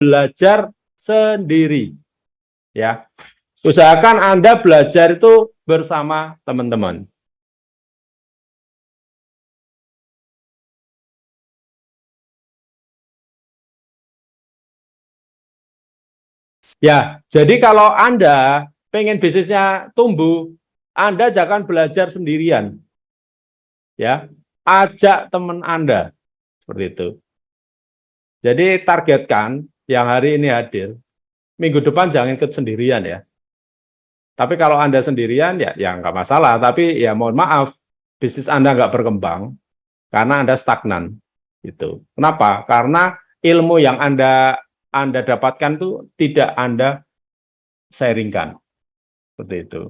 belajar sendiri. Ya. Usahakan Anda belajar itu bersama teman-teman. Ya, jadi kalau Anda pengen bisnisnya tumbuh, Anda jangan belajar sendirian. Ya, ajak teman Anda. Seperti itu. Jadi targetkan yang hari ini hadir, minggu depan jangan ikut sendirian ya. Tapi kalau Anda sendirian ya nggak masalah. Tapi ya mohon maaf, bisnis Anda nggak berkembang karena Anda stagnan. Gitu. Kenapa? Karena ilmu yang Anda dapatkan itu tidak Anda sharingkan. Seperti itu.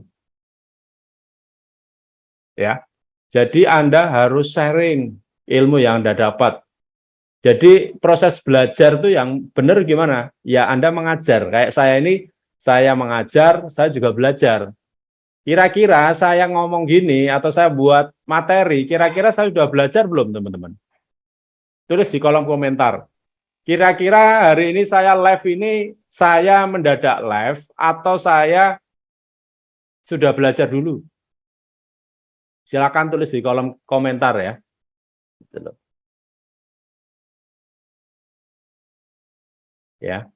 Ya. Jadi Anda harus sharing ilmu yang Anda dapat. Jadi proses belajar itu yang benar gimana? Ya Anda mengajar. Kayak saya ini, saya mengajar, saya juga belajar. Kira-kira saya ngomong gini atau saya buat materi, kira-kira saya sudah belajar belum teman-teman? Tulis di kolom komentar. Kira-kira hari ini saya live ini, saya mendadak live atau saya sudah belajar dulu? Silakan tulis di kolom komentar ya. Ya.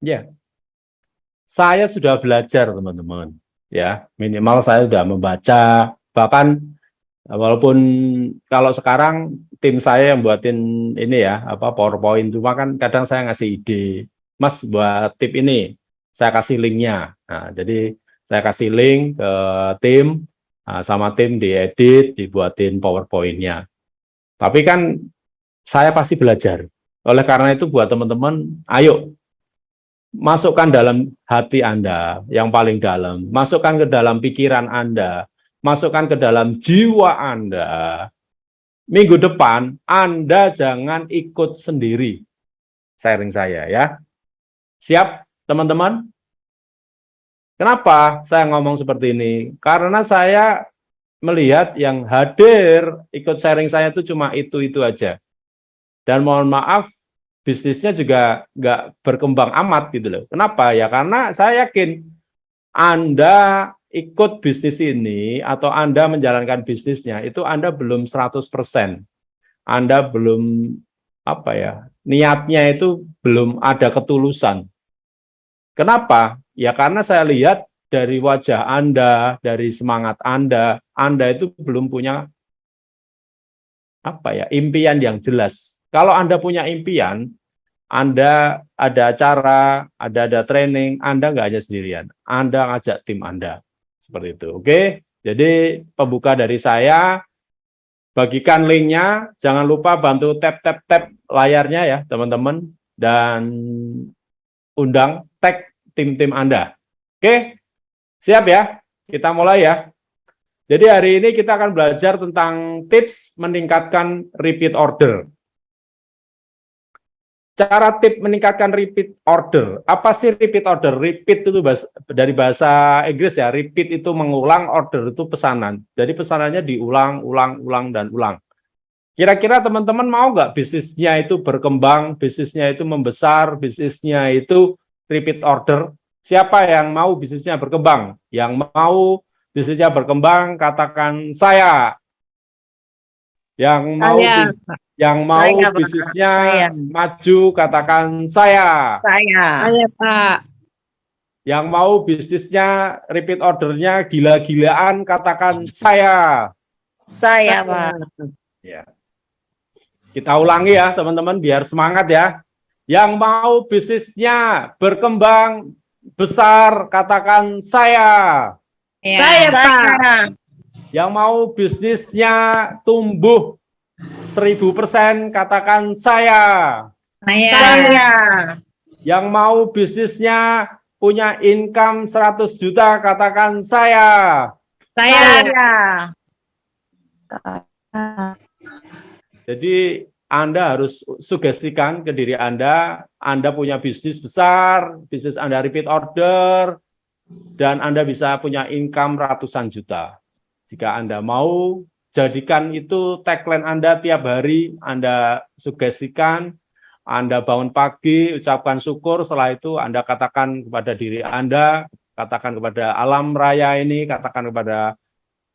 Ya. Saya sudah belajar teman-teman. Ya, minimal saya sudah membaca, bahkan walaupun kalau sekarang tim saya yang buatin ini ya, apa PowerPoint, cuma kan kadang saya ngasih ide, Mas buat tip ini, saya kasih linknya. Nah, jadi saya kasih link ke tim, sama tim diedit, dibuatin PowerPoint-nya. Tapi kan saya pasti belajar. Oleh karena itu buat teman-teman, ayo masukkan dalam hati Anda yang paling dalam, masukkan ke dalam pikiran Anda, masukkan ke dalam jiwa Anda. Minggu depan Anda jangan ikut sendiri sharing saya ya. Siap teman-teman? Kenapa saya ngomong seperti ini? Karena saya melihat yang hadir ikut sharing saya itu cuma itu aja. Dan mohon maaf, bisnisnya juga nggak berkembang amat gitu loh. Kenapa? Ya karena saya yakin Anda ikut bisnis ini atau Anda menjalankan bisnisnya itu Anda belum 100%. Anda belum apa ya, niatnya itu belum ada ketulusan. Kenapa? Ya karena saya lihat dari wajah Anda, dari semangat Anda itu belum punya apa ya, impian yang jelas. Kalau Anda punya impian, Anda ada acara, ada training, Anda nggak hanya sendirian, Anda ngajak tim Anda. Seperti itu, oke? Jadi pembuka dari saya, bagikan linknya, jangan lupa bantu tap layarnya ya teman-teman, dan undang tag tim-tim Anda. Oke, siap ya? Kita mulai ya. Jadi hari ini kita akan belajar tentang tips meningkatkan repeat order. Cara tip meningkatkan repeat order. Apa sih repeat order? Repeat itu dari bahasa Inggris ya. Repeat itu mengulang, order itu pesanan. Jadi pesanannya diulang, ulang, dan ulang. Kira-kira teman-teman mau nggak bisnisnya itu berkembang, bisnisnya itu membesar, bisnisnya itu repeat order? Siapa yang mau bisnisnya berkembang? Yang mau bisnisnya berkembang, katakan saya. Yang mau bisnisnya maju, katakan saya. Saya, Pak. Yang mau bisnisnya repeat ordernya gila-gilaan, katakan saya. Saya, Pak. Ya. Kita ulangi ya, teman-teman, biar semangat ya. Yang mau bisnisnya berkembang besar, katakan saya. Saya, Pak. Yang mau bisnisnya tumbuh 1000%, katakan saya. Saya. Yang mau bisnisnya punya income 100 juta, katakan saya. Saya. Jadi Anda harus sugestikan ke diri Anda punya bisnis besar, bisnis Anda repeat order, dan Anda bisa punya income ratusan juta. Jika Anda mau, jadikan itu tagline Anda tiap hari, Anda sugestikan, Anda bangun pagi, ucapkan syukur, setelah itu Anda katakan kepada diri Anda, katakan kepada alam raya ini, katakan kepada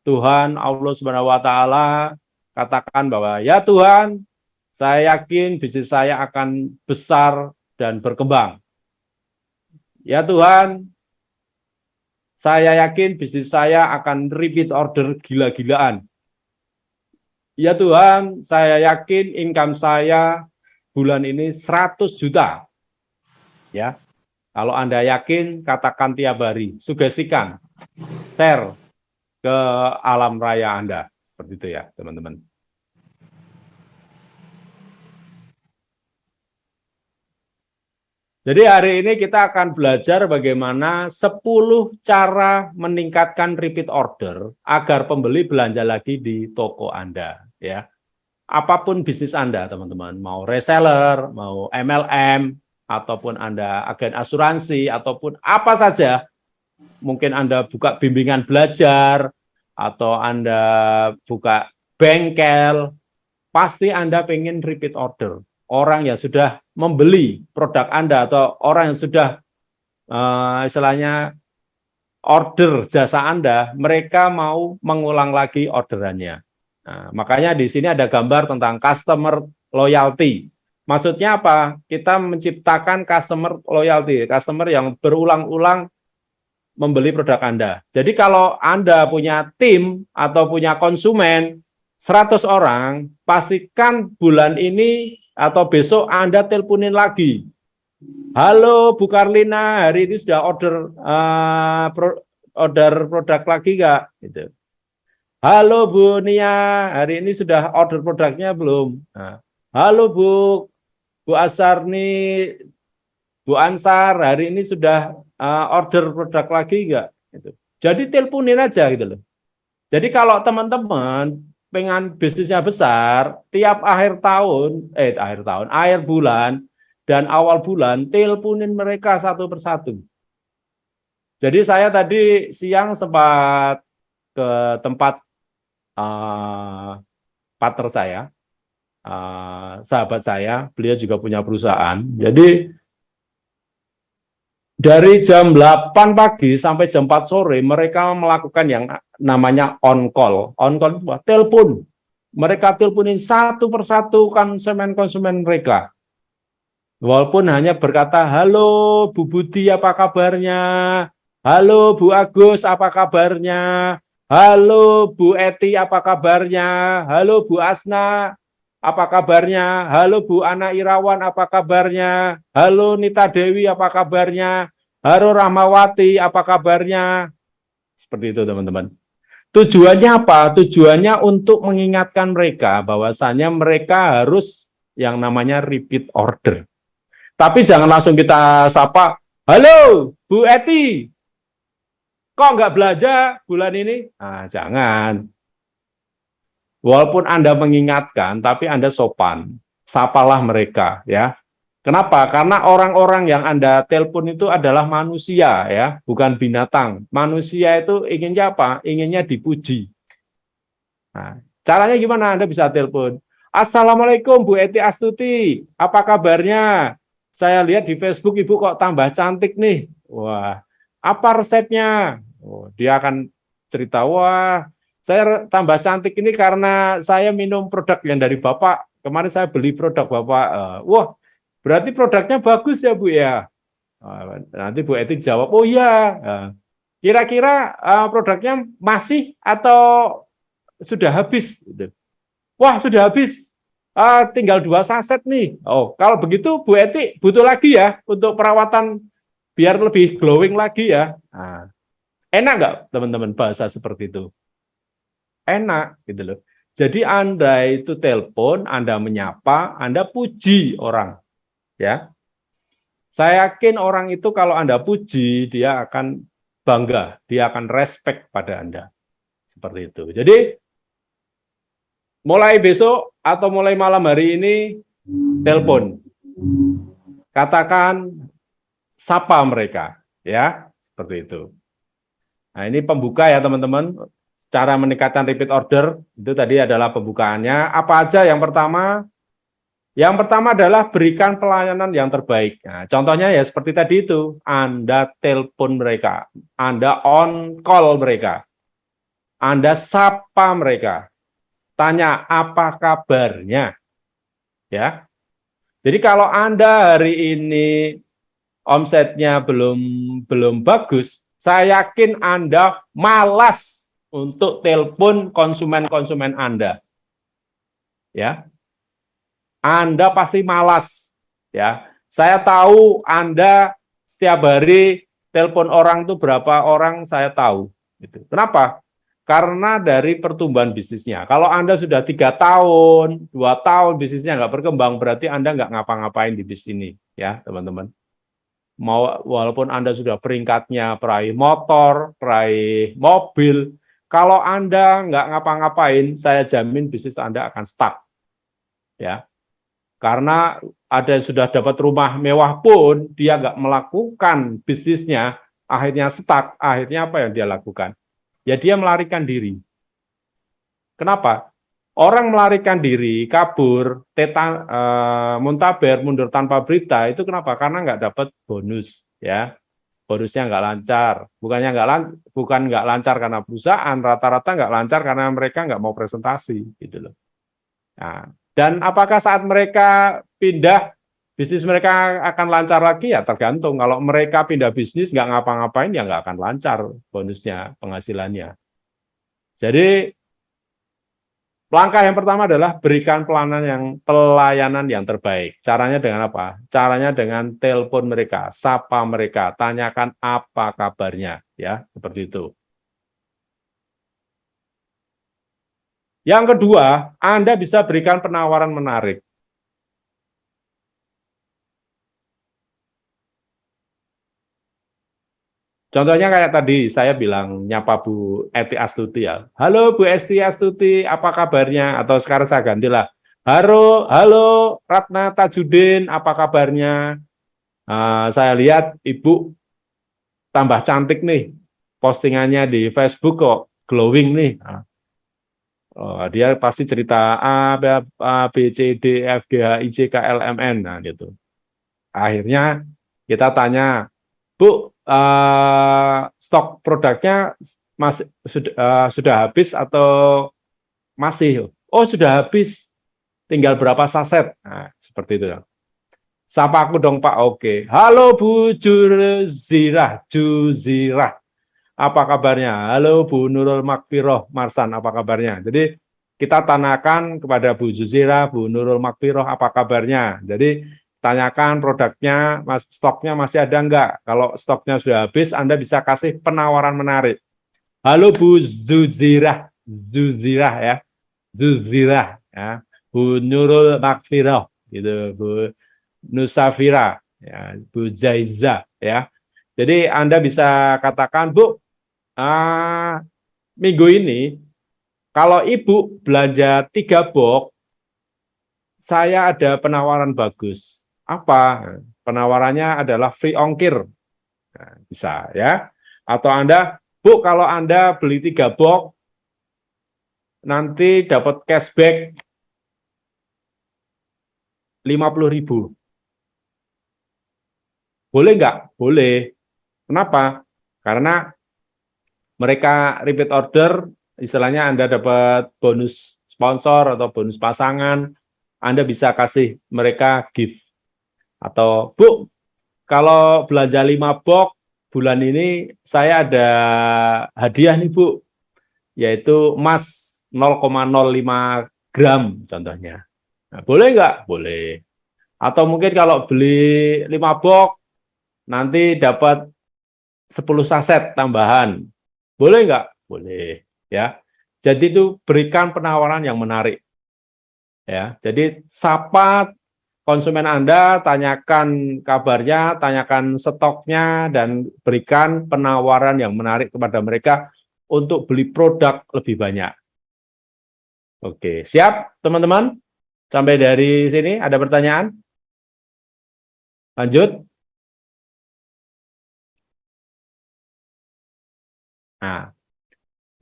Tuhan, Allah Subhanahu wa Ta'ala, katakan bahwa ya Tuhan, saya yakin bisnis saya akan besar dan berkembang. Ya Tuhan, saya yakin bisnis saya akan repeat order gila-gilaan. Ya Tuhan, saya yakin income saya bulan ini 100 juta. Ya. Kalau Anda yakin, katakan tiap hari, sugestikan, share ke alam raya Anda. Seperti itu ya, teman-teman. Jadi hari ini kita akan belajar bagaimana 10 cara meningkatkan repeat order agar pembeli belanja lagi di toko Anda. Ya, apapun bisnis Anda, teman-teman, mau reseller, mau MLM, ataupun Anda agen asuransi, ataupun apa saja, mungkin Anda buka bimbingan belajar, atau Anda buka bengkel, pasti Anda pengen repeat order. Orang yang sudah membeli produk Anda atau orang yang sudah istilahnya order jasa Anda, mereka mau mengulang lagi orderannya. Nah, makanya di sini ada gambar tentang customer loyalty. Maksudnya apa? Kita menciptakan customer loyalty, customer yang berulang-ulang membeli produk Anda. Jadi kalau Anda punya tim atau punya konsumen 100 orang, pastikan bulan ini atau besok Anda teleponin lagi. Halo Bu Karlina, hari ini sudah order produk lagi nggak? Gitu. Halo Bu Nia, hari ini sudah order produknya belum? Nah, halo Bu Asarni, Bu Ansar, hari ini sudah order produk lagi nggak? Gitu. Jadi teleponin aja gitu loh. Jadi kalau teman-teman pengen bisnisnya besar, tiap akhir bulan dan awal bulan, teleponin mereka satu persatu. Jadi saya tadi siang sempat ke tempat partner saya, sahabat saya, beliau juga punya perusahaan. Jadi dari jam 8 pagi sampai jam 4 sore, mereka melakukan yang namanya on call. On call itu telepon. Mereka teleponin satu persatu konsumen-konsumen mereka. Walaupun hanya berkata, halo Bu Budi, apa kabarnya? Halo Bu Agus, apa kabarnya? Halo Bu Eti, apa kabarnya? Halo Bu Asna, apa kabarnya? Halo Bu Ana Irawan, apa kabarnya? Halo Nita Dewi, apa kabarnya? Halo Rahmawati, apa kabarnya? Seperti itu, teman-teman. Tujuannya apa? Tujuannya untuk mengingatkan mereka bahwasannya mereka harus yang namanya repeat order. Tapi jangan langsung kita sapa, halo Bu Eti, kok nggak belanja bulan ini? Nah, jangan. Walaupun Anda mengingatkan, tapi Anda sopan. Sapalah mereka, ya. Kenapa? Karena orang-orang yang Anda telepon itu adalah manusia, ya, bukan binatang. Manusia itu inginnya apa? Inginnya dipuji. Nah, caranya gimana Anda bisa telepon? Assalamualaikum Bu Eti Astuti, apa kabarnya? Saya lihat di Facebook Ibu kok tambah cantik nih. Wah, apa resepnya? Oh, dia akan cerita, wah, saya tambah cantik ini karena saya minum produk yang dari Bapak. Kemarin saya beli produk Bapak. Wah, berarti produknya bagus ya Bu ya. Nanti Bu Eti jawab, oh iya. Kira-kira produknya masih atau sudah habis? Wah, sudah habis. Tinggal 2 saset nih. Oh, kalau begitu Bu Eti butuh lagi ya untuk perawatan biar lebih glowing lagi ya. Nah, enak nggak teman-teman bahasa seperti itu? Enak gitu loh. Jadi Anda itu telepon, Anda menyapa, Anda puji orang. Ya. Saya yakin orang itu kalau Anda puji, dia akan bangga, dia akan respect pada Anda. Seperti itu. Jadi mulai besok atau mulai malam hari ini, telepon. Katakan, sapa mereka. Ya, seperti itu. Nah, ini pembuka ya teman-teman. Cara meningkatkan repeat order, itu tadi adalah pembukaannya. Apa aja yang pertama? Yang pertama adalah berikan pelayanan yang terbaik. Nah, contohnya ya seperti tadi itu, Anda telepon mereka, Anda on call mereka, Anda sapa mereka, tanya apa kabarnya, ya. Jadi kalau Anda hari ini omsetnya belum bagus, saya yakin Anda malas untuk telepon konsumen-konsumen Anda, ya. Anda pasti malas, ya. Saya tahu Anda setiap hari telepon orang itu berapa orang saya tahu. Gitu. Kenapa? Karena dari pertumbuhan bisnisnya. Kalau Anda sudah 3 tahun, 2 tahun bisnisnya nggak berkembang, berarti Anda nggak ngapa-ngapain di bisnis ini, ya teman-teman. Walaupun Anda sudah peringkatnya peraih motor, peraih mobil, kalau Anda nggak ngapa-ngapain, saya jamin bisnis Anda akan stuck, ya. Karena ada yang sudah dapat rumah mewah pun, dia nggak melakukan bisnisnya, akhirnya stuck, akhirnya apa yang dia lakukan? Ya dia melarikan diri. Kenapa? Orang melarikan diri, kabur, muntaber, mundur tanpa berita, itu kenapa? Karena nggak dapat bonus, ya. Bonusnya nggak lancar. Bukan nggak lancar karena perusahaan, rata-rata nggak lancar karena mereka nggak mau presentasi, gitu loh. Nah, dan apakah saat mereka pindah, bisnis mereka akan lancar lagi? Ya tergantung. Kalau mereka pindah bisnis, nggak ngapa-ngapain, ya nggak akan lancar bonusnya, penghasilannya. Jadi, langkah yang pertama adalah berikan pelayanan yang terbaik. Caranya dengan apa? Caranya dengan telepon mereka, sapa mereka, tanyakan apa kabarnya, ya seperti itu. Yang kedua, Anda bisa berikan penawaran menarik. Contohnya kayak tadi, saya bilang nyapa Bu Eti Astuti ya. Halo Bu Esti Astuti, apa kabarnya? Atau sekarang saya gantilah. Halo Ratna Tajudin, apa kabarnya? Saya lihat Ibu tambah cantik nih. Postingannya di Facebook kok glowing nih. Dia pasti cerita A, B, C, D, F, G, H, I, J, K, L, M, N. Nah, gitu. Akhirnya kita tanya, Bu, stok produknya masih sudah habis atau masih? Oh, sudah habis. Tinggal berapa saset? Nah, seperti itu. Sapa aku dong, Pak. Oke. Halo Bu Juzirah. Apa kabarnya? Halo Bu Nurul Makfiroh Marsan, apa kabarnya? Jadi kita tanyakan kepada Bu Juzirah, Bu Nurul Makfiroh, apa kabarnya? Jadi tanyakan produknya, stoknya masih ada enggak? Kalau stoknya sudah habis, Anda bisa kasih penawaran menarik. Halo Bu Juzirah ya, Juzirah ya, Bu Nurul Makfiroh, gitu, Bu Nusafira, ya, Bu Jaiza ya. Jadi Anda bisa katakan, Bu, minggu ini kalau Ibu belanja 3 box, saya ada penawaran bagus. Apa? Penawarannya adalah free ongkir. Nah, bisa ya. Atau Anda, Bu, kalau Anda beli 3 box, nanti dapat cashback 50.000. Boleh nggak? Boleh. Kenapa? Karena mereka repeat order, istilahnya Anda dapat bonus sponsor atau bonus pasangan, Anda bisa kasih mereka gift. Atau, Bu, kalau belanja 5 box, bulan ini saya ada hadiah nih, Bu, yaitu emas 0,05 gram contohnya. Nah, boleh nggak? Boleh. Atau mungkin kalau beli 5 box, nanti dapat 10 saset tambahan. Boleh nggak? Boleh. Ya. Jadi itu berikan penawaran yang menarik. Ya. Jadi sapa konsumen Anda, tanyakan kabarnya, tanyakan stoknya, dan berikan penawaran yang menarik kepada mereka untuk beli produk lebih banyak. Oke, siap teman-teman? Sampai dari sini ada pertanyaan? Lanjut. Nah,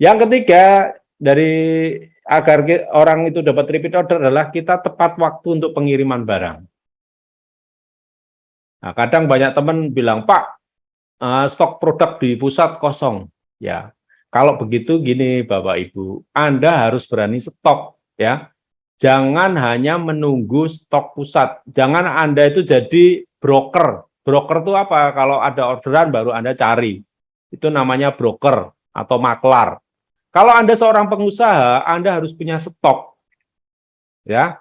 yang ketiga dari agar orang itu dapat repeat order adalah kita tepat waktu untuk pengiriman barang. Nah, kadang banyak teman bilang, Pak, stok produk di pusat kosong. Ya, kalau begitu gini Bapak Ibu, Anda harus berani stok ya. Jangan hanya menunggu stok pusat. Jangan Anda itu jadi broker. Broker itu apa? Kalau ada orderan baru Anda cari. Itu namanya broker atau maklar. Kalau Anda seorang pengusaha, Anda harus punya stok. Ya,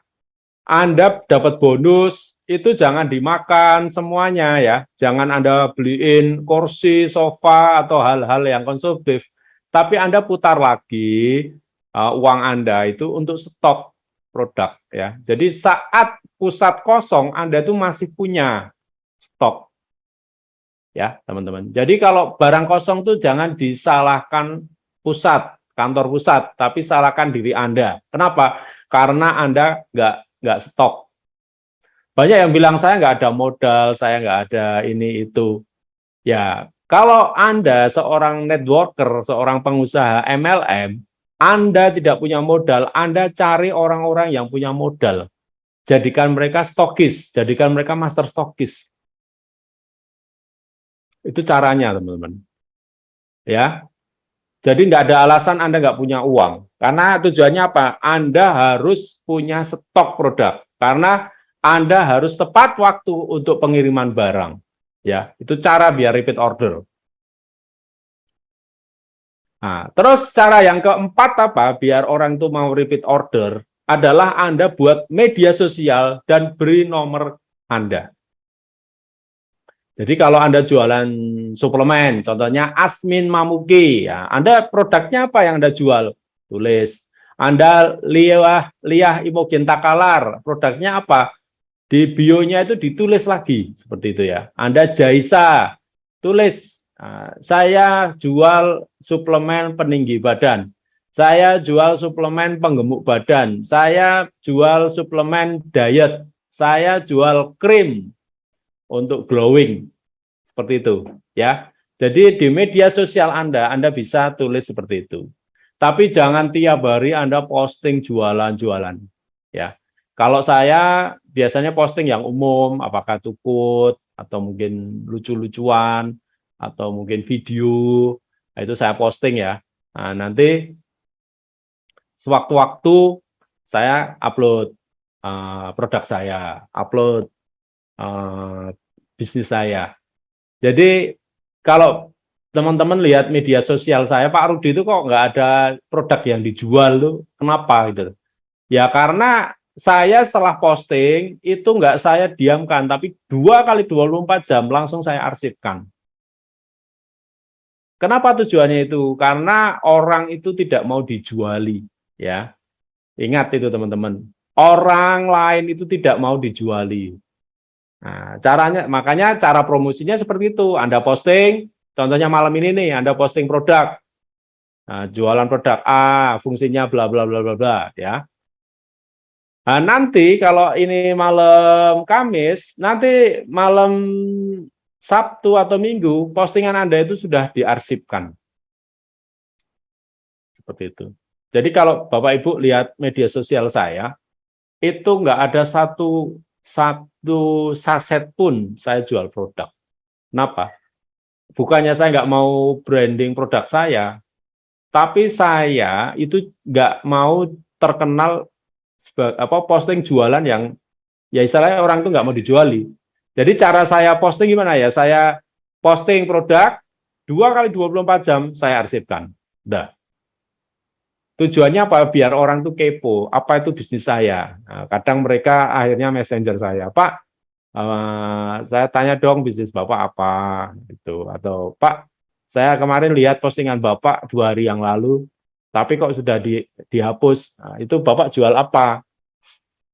Anda dapat bonus, itu jangan dimakan semuanya ya. Jangan Anda beliin kursi, sofa, atau hal-hal yang konsumtif. Tapi Anda putar lagi uang Anda itu untuk stok produk ya. Jadi saat pusat kosong, Anda itu masih punya stok. Ya, teman-teman. Jadi kalau barang kosong itu jangan disalahkan pusat, kantor pusat, tapi salahkan diri Anda. Kenapa? Karena Anda nggak stok. Banyak yang bilang saya nggak ada modal, saya nggak ada ini itu. Ya, kalau Anda seorang networker, seorang pengusaha MLM, Anda tidak punya modal, Anda cari orang-orang yang punya modal. Jadikan mereka stokis, jadikan mereka master stokis. Itu caranya, teman-teman. Ya, jadi nggak ada alasan Anda nggak punya uang. Karena tujuannya apa? Anda harus punya stok produk. Karena Anda harus tepat waktu untuk pengiriman barang. Ya, itu cara biar repeat order. Nah, terus cara yang keempat apa? Biar orang itu mau repeat order adalah Anda buat media sosial dan beri nomor Anda. Jadi kalau Anda jualan suplemen, contohnya Asmin Mamuki, ya, Anda produknya apa yang Anda jual? Tulis. Anda Liah Imogen Takalar, produknya apa? Di bio-nya itu ditulis lagi, seperti itu ya. Anda Jaisa, tulis, saya jual suplemen peninggi badan, saya jual suplemen penggemuk badan, saya jual suplemen diet, saya jual krim untuk glowing, seperti itu ya. Jadi di media sosial Anda bisa tulis seperti itu. Tapi jangan tiap hari Anda posting jualan-jualan ya. Kalau saya biasanya posting yang umum, apakah tukut atau mungkin lucu-lucuan atau mungkin video, itu saya posting ya. Nah, nanti sewaktu-waktu saya upload produk saya, upload bisnis saya. Jadi kalau teman-teman lihat media sosial saya, Pak Rudi itu kok nggak ada produk yang dijual tuh, kenapa gitu? Ya karena saya setelah posting itu nggak saya diamkan, tapi 2 kali 24 jam langsung saya arsipkan. Kenapa tujuannya itu? Karena orang itu tidak mau dijuali, ya. Ingat itu teman-teman. Orang lain itu tidak mau dijuali. Nah, caranya, makanya cara promosinya seperti itu. Anda posting, contohnya malam ini nih, Anda posting produk, nah, jualan produk A, fungsinya bla bla bla bla bla, ya. Nah, nanti kalau ini malam Kamis, nanti malam Sabtu atau Minggu, postingan Anda itu sudah diarsipkan. Seperti itu. Jadi kalau Bapak Ibu lihat media sosial saya, itu nggak ada satu saset pun saya jual produk. Kenapa? Bukannya saya nggak mau branding produk saya, tapi saya itu nggak mau terkenal posting jualan yang ya istilahnya orang itu nggak mau dijuali. Jadi cara saya posting gimana ya? Saya posting produk 2 kali 24 jam saya arsipkan. Udah. Tujuannya apa? Biar orang tuh kepo. Apa itu bisnis saya? Nah, kadang mereka akhirnya messenger saya, Pak, saya tanya dong bisnis Bapak apa gitu, atau Pak, saya kemarin lihat postingan Bapak 2 hari yang lalu, tapi kok sudah dihapus. Nah, itu Bapak jual apa?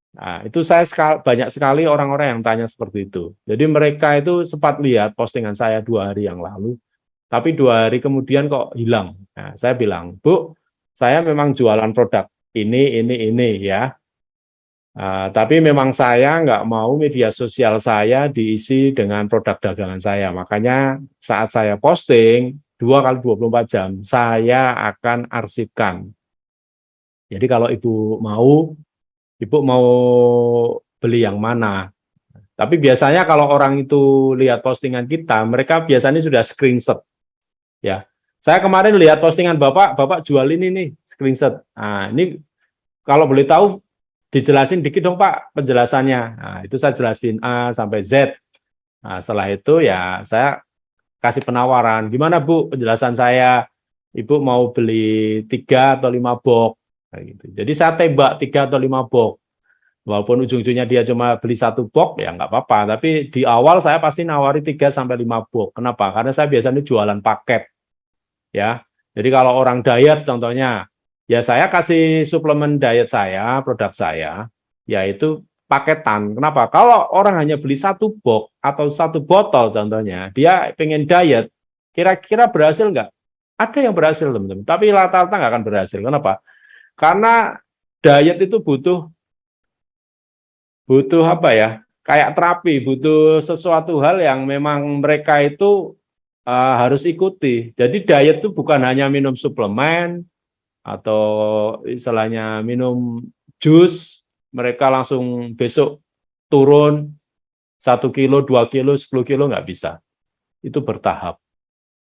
Nah, itu saya banyak sekali orang-orang yang tanya seperti itu. Jadi mereka itu sempat lihat postingan saya 2 hari yang lalu, tapi 2 hari kemudian kok hilang. Nah, saya bilang, Bu, saya memang jualan produk ini ya. Tapi memang saya nggak mau media sosial saya diisi dengan produk dagangan saya. Makanya saat saya posting 2 kali 24 jam, saya akan arsipkan. Jadi kalau ibu mau beli yang mana? Tapi biasanya kalau orang itu lihat postingan kita, mereka biasanya sudah screenshot. Ya, saya kemarin lihat postingan Bapak jual ini nih, screenshot. Nah, ini kalau boleh tahu dijelasin dikit dong Pak penjelasannya. Nah, itu saya jelasin A sampai Z. Nah, setelah itu ya saya kasih penawaran. Gimana Bu penjelasan saya? Ibu mau beli 3 atau 5 box. Nah, gitu. Jadi saya tembak 3 atau 5 box. Walaupun ujung-ujungnya dia cuma beli 1 box, ya nggak apa-apa. Tapi di awal saya pasti nawari 3 sampai 5 box. Kenapa? Karena saya biasanya jualan paket. Ya, jadi kalau orang diet contohnya, ya saya kasih suplemen diet saya, produk saya, yaitu paketan. Kenapa? Kalau orang hanya beli 1 box atau 1 botol contohnya, dia pengen diet, kira-kira berhasil nggak? Ada yang berhasil teman-teman, tapi rata-rata nggak akan berhasil. Kenapa? Karena diet itu butuh apa ya? Kayak terapi, butuh sesuatu hal yang memang mereka itu harus ikuti. Jadi diet itu bukan hanya minum suplemen atau istilahnya minum jus, mereka langsung besok turun 1 kilo, 2 kilo, 10 kilo nggak bisa. Itu bertahap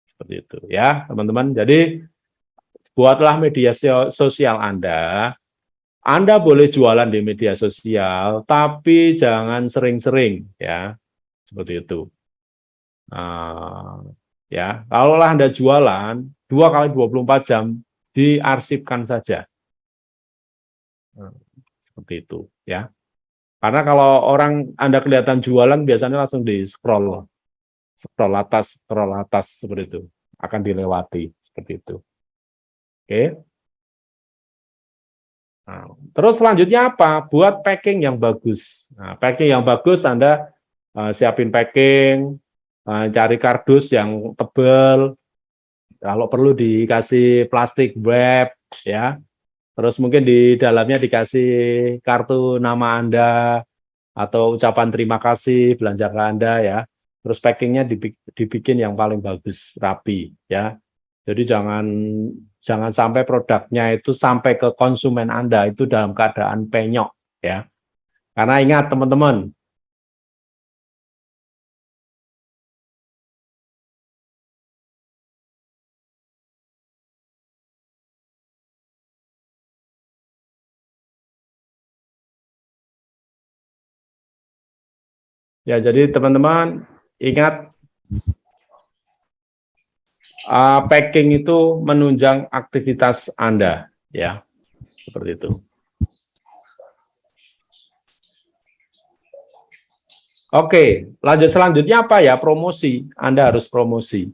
seperti itu ya teman-teman. Jadi buatlah media sosial Anda. Anda boleh jualan di media sosial, tapi jangan sering-sering ya seperti itu. Ya, kalaulah Anda jualan 2 kali 24 jam, diarsipkan saja. Seperti itu, ya. Karena kalau orang Anda kelihatan jualan, biasanya langsung di-scroll scroll atas seperti itu. Akan dilewati, seperti itu. Oke. Nah, terus selanjutnya apa? Buat packing yang bagus. Nah, packing yang bagus Anda siapin packing, cari kardus yang tebal, kalau perlu dikasih plastik wrap, ya. Terus mungkin di dalamnya dikasih kartu nama Anda atau ucapan terima kasih belanja ke Anda ya. Terus packingnya dibikin yang paling bagus, rapi ya. Jadi jangan sampai produknya itu sampai ke konsumen Anda itu dalam keadaan penyok ya. Karena ingat teman-teman, ya jadi teman-teman ingat packing itu menunjang aktivitas Anda ya. Seperti itu. Oke, lanjut selanjutnya apa ya? Promosi. Anda harus promosi.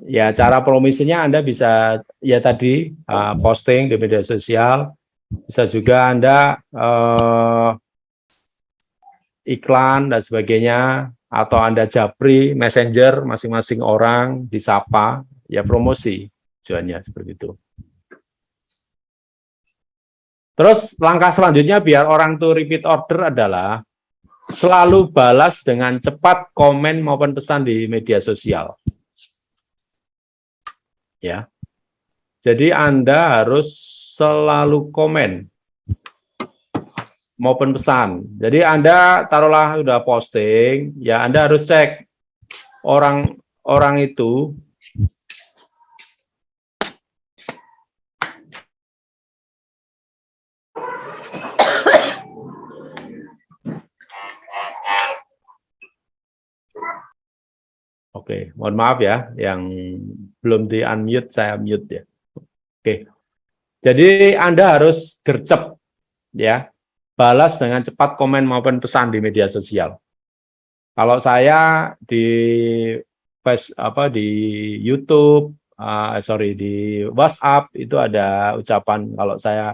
Ya, cara promosinya Anda bisa ya tadi posting di media sosial, bisa juga Anda iklan dan sebagainya, atau Anda japri messenger masing-masing orang disapa, ya promosi tujuannya seperti itu. Terus langkah selanjutnya biar orang tuh repeat order adalah selalu balas dengan cepat komen maupun pesan di media sosial. Ya. Jadi Anda harus selalu komen maupun pesan. Jadi Anda taruhlah udah posting, ya Anda harus cek orang itu Oke, mohon maaf ya, yang belum di-unmute, saya mute ya. Oke, jadi Anda harus gercep, ya, balas dengan cepat komen maupun pesan di media sosial. Kalau saya di di YouTube, di WhatsApp itu ada ucapan kalau saya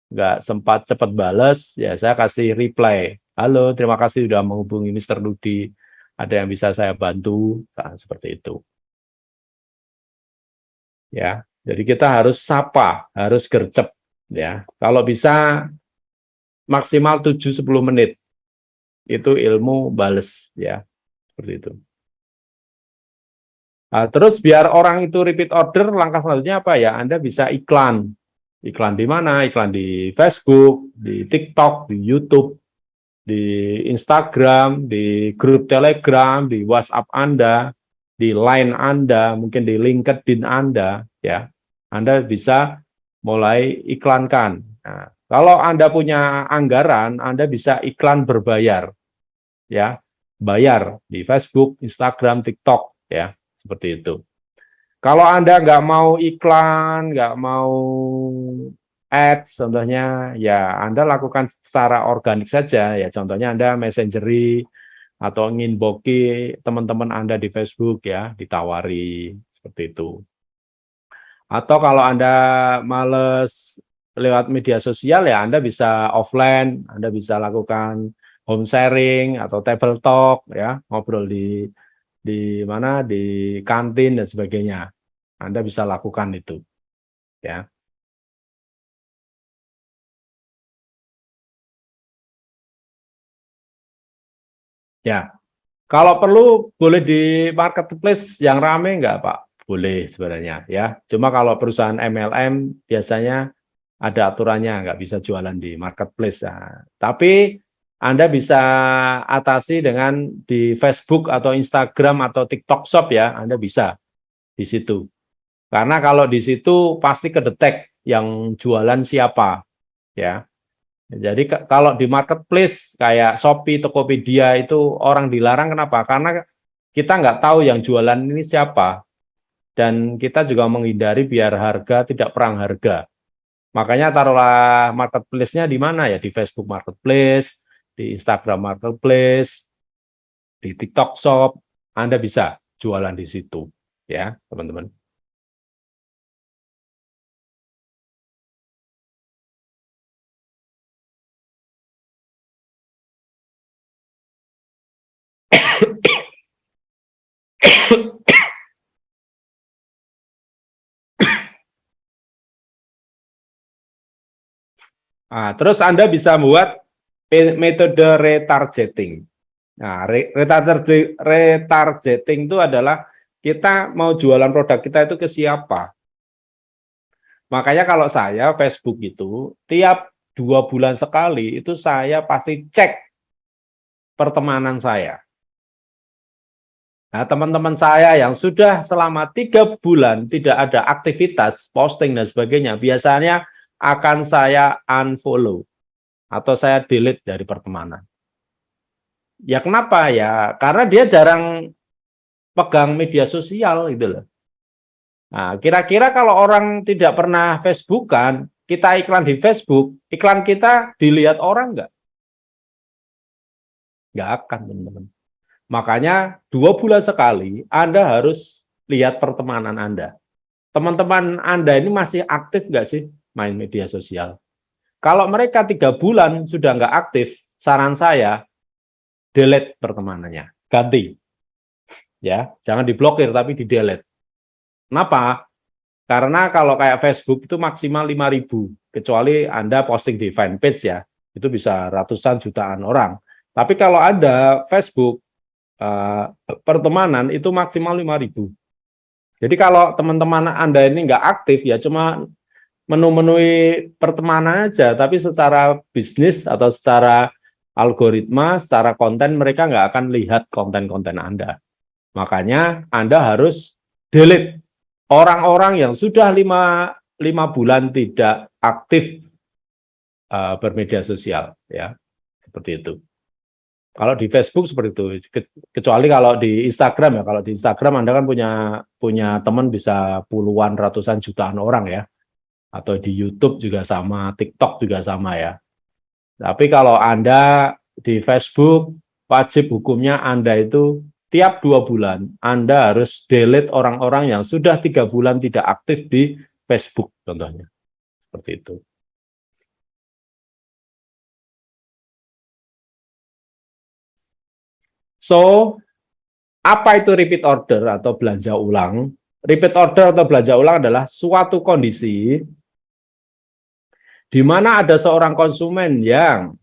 nggak sempat cepat balas, ya saya kasih reply. Halo, terima kasih sudah menghubungi Mr. Ludi. Ada yang bisa saya bantu, nah, seperti itu. Ya, jadi kita harus sapa, harus gercep. Ya, kalau bisa maksimal 7-10 menit. Itu ilmu bales ya, seperti itu. Nah, terus biar orang itu repeat order, langkah selanjutnya apa ya? Anda bisa iklan. Iklan di mana? Iklan di Facebook, di TikTok, di YouTube, di Instagram, di grup Telegram, di WhatsApp Anda, di Line Anda, mungkin di LinkedIn Anda, ya. Anda bisa mulai iklankan. Nah, kalau Anda punya anggaran, Anda bisa iklan berbayar, ya. Bayar di Facebook, Instagram, TikTok, ya. Seperti itu. Kalau Anda nggak mau iklan, nggak mau ads, contohnya, ya Anda lakukan secara organik saja. Ya, contohnya Anda messengeri atau nginboki teman-teman Anda di Facebook, ya, ditawari seperti itu. Atau kalau Anda males lewat media sosial, ya Anda bisa offline, Anda bisa lakukan home sharing atau table talk, ya, ngobrol di mana, di kantin dan sebagainya. Anda bisa lakukan itu, ya. Ya, kalau perlu boleh di marketplace yang rame nggak, Pak? Boleh sebenarnya, ya. Cuma kalau perusahaan MLM biasanya ada aturannya, nggak bisa jualan di marketplace. Nah, tapi Anda bisa atasi dengan di Facebook atau Instagram atau TikTok Shop, ya. Anda bisa di situ. Karena kalau di situ pasti kedetek yang jualan siapa, ya. Jadi kalau di marketplace kayak Shopee, Tokopedia itu orang dilarang kenapa? Karena kita nggak tahu yang jualan ini siapa. Dan kita juga menghindari biar harga tidak perang harga. Makanya taruhlah marketplace-nya di mana ya? Di Facebook Marketplace, di Instagram Marketplace, di TikTok Shop. Anda bisa jualan di situ, ya teman-teman. Nah, terus Anda bisa buat metode retargeting. Nah, retargeting itu adalah kita mau jualan produk kita itu ke siapa. Makanya kalau saya Facebook itu tiap 2 bulan sekali itu saya pasti cek pertemanan saya. Nah, teman-teman saya yang sudah selama 3 bulan tidak ada aktivitas, posting dan sebagainya, biasanya akan saya unfollow atau saya delete dari pertemanan. Ya kenapa ya? Karena dia jarang pegang media sosial gitu loh. Nah, kira-kira kalau orang tidak pernah Facebookan, kita iklan di Facebook, iklan kita dilihat orang nggak? Nggak akan, teman-teman. Makanya 2 bulan sekali Anda harus lihat pertemanan Anda. Teman-teman Anda ini masih aktif nggak sih main media sosial? Kalau mereka 3 bulan sudah nggak aktif, saran saya delete pertemanannya, ganti. Ya, jangan diblokir tapi di delete. Kenapa? Karena kalau kayak Facebook itu maksimal 5.000, kecuali Anda posting di fanpage ya, itu bisa ratusan jutaan orang. Tapi kalau ada Facebook pertemanan itu maksimal 5.000. Jadi kalau teman-teman Anda ini nggak aktif ya cuma menu-menui pertemanan aja, tapi secara bisnis atau secara algoritma, secara konten mereka nggak akan lihat konten-konten Anda. Makanya Anda harus delete orang-orang yang sudah lima bulan tidak aktif bermedia sosial, ya seperti itu. Kalau di Facebook seperti itu, kecuali kalau di Instagram ya. Kalau di Instagram Anda kan punya teman bisa puluhan, ratusan jutaan orang ya. Atau di YouTube juga sama, TikTok juga sama ya. Tapi kalau Anda di Facebook, wajib hukumnya Anda itu tiap 2 bulan Anda harus delete orang-orang yang sudah 3 bulan tidak aktif di Facebook contohnya. Seperti itu. So, apa itu repeat order atau belanja ulang? Repeat order atau belanja ulang adalah suatu kondisi di mana ada seorang konsumen yang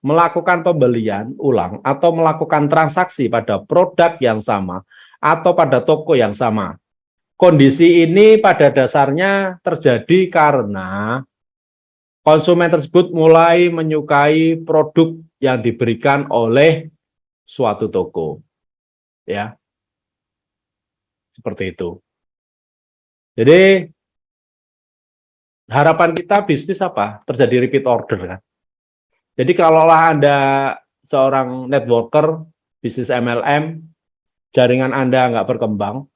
melakukan pembelian ulang atau melakukan transaksi pada produk yang sama atau pada toko yang sama. Kondisi ini pada dasarnya terjadi karena konsumen tersebut mulai menyukai produk yang diberikan oleh suatu toko. Ya. Seperti itu. Jadi harapan kita bisnis apa? Terjadi repeat order kan. Jadi kalaulah Anda seorang networker, bisnis MLM, jaringan Anda nggak berkembang,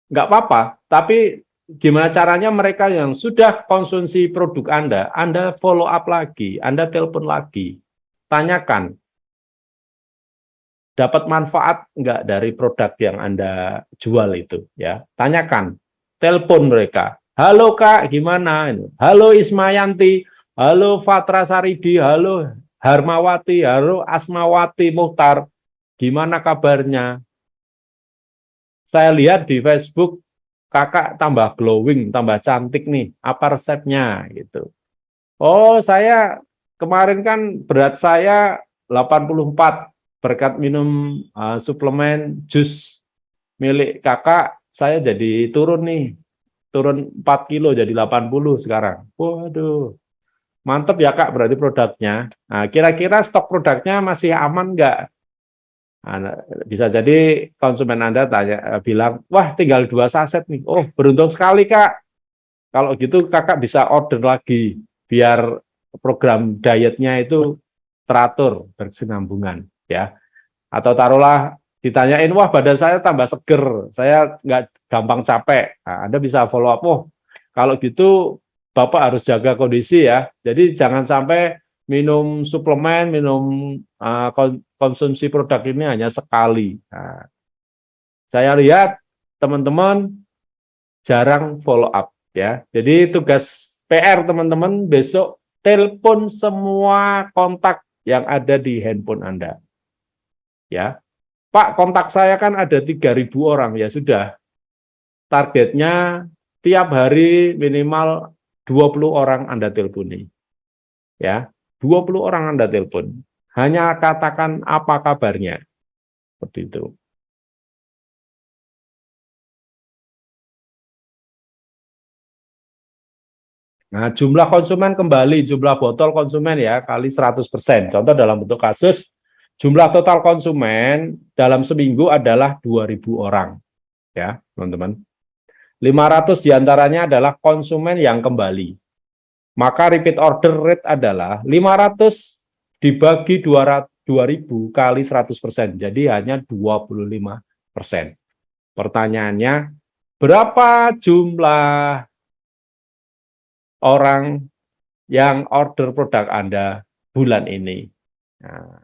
nggak apa-apa, tapi gimana caranya mereka yang sudah konsumsi produk Anda follow up lagi, Anda telepon lagi, tanyakan, dapat manfaat nggak dari produk yang Anda jual itu, ya. Tanyakan, telepon mereka, halo Kak, gimana? Halo Ismayanti, halo Fatra Saridi, halo Harmawati, halo Asmawati Muhtar, gimana kabarnya? Saya lihat di Facebook, kakak tambah glowing, tambah cantik nih, apa resepnya? Gitu. Oh, saya kemarin kan berat saya 84, berkat minum suplemen jus milik kakak, saya jadi turun nih, turun 4 kilo jadi 80 sekarang. Waduh, mantep ya Kak, berarti produknya. Nah, kira-kira stok produknya masih aman nggak? Nah, bisa jadi konsumen Anda bilang, wah tinggal 2 saset nih. Oh, beruntung sekali Kak. Kalau gitu kakak bisa order lagi, biar program dietnya itu teratur, berkesinambungan. Ya. Atau taruhlah ditanyain, wah badan saya tambah seger, saya nggak gampang capek. Nah, Anda bisa follow up, oh kalau gitu Bapak harus jaga kondisi ya. Jadi jangan sampai minum suplemen, minum konsumsi produk ini hanya sekali. Nah, saya lihat teman-teman jarang follow up ya. Jadi tugas PR teman-teman besok telepon semua kontak yang ada di handphone Anda. Ya. Pak, kontak saya kan ada 3.000 orang, ya sudah. Targetnya tiap hari minimal 20 orang Anda telponi. Ya, 20 orang Anda telepon. Hanya katakan apa kabarnya. Seperti itu. Nah, jumlah konsumen kembali, jumlah botol konsumen ya, kali 100%. Contoh dalam bentuk kasus, jumlah total konsumen dalam seminggu adalah 2.000 orang. Ya, teman-teman. 500 diantaranya adalah konsumen yang kembali. Maka repeat order rate adalah 500 dibagi 2.000 kali 100%. Jadi hanya 25%. Pertanyaannya, berapa jumlah orang yang order produk Anda bulan ini? Nah,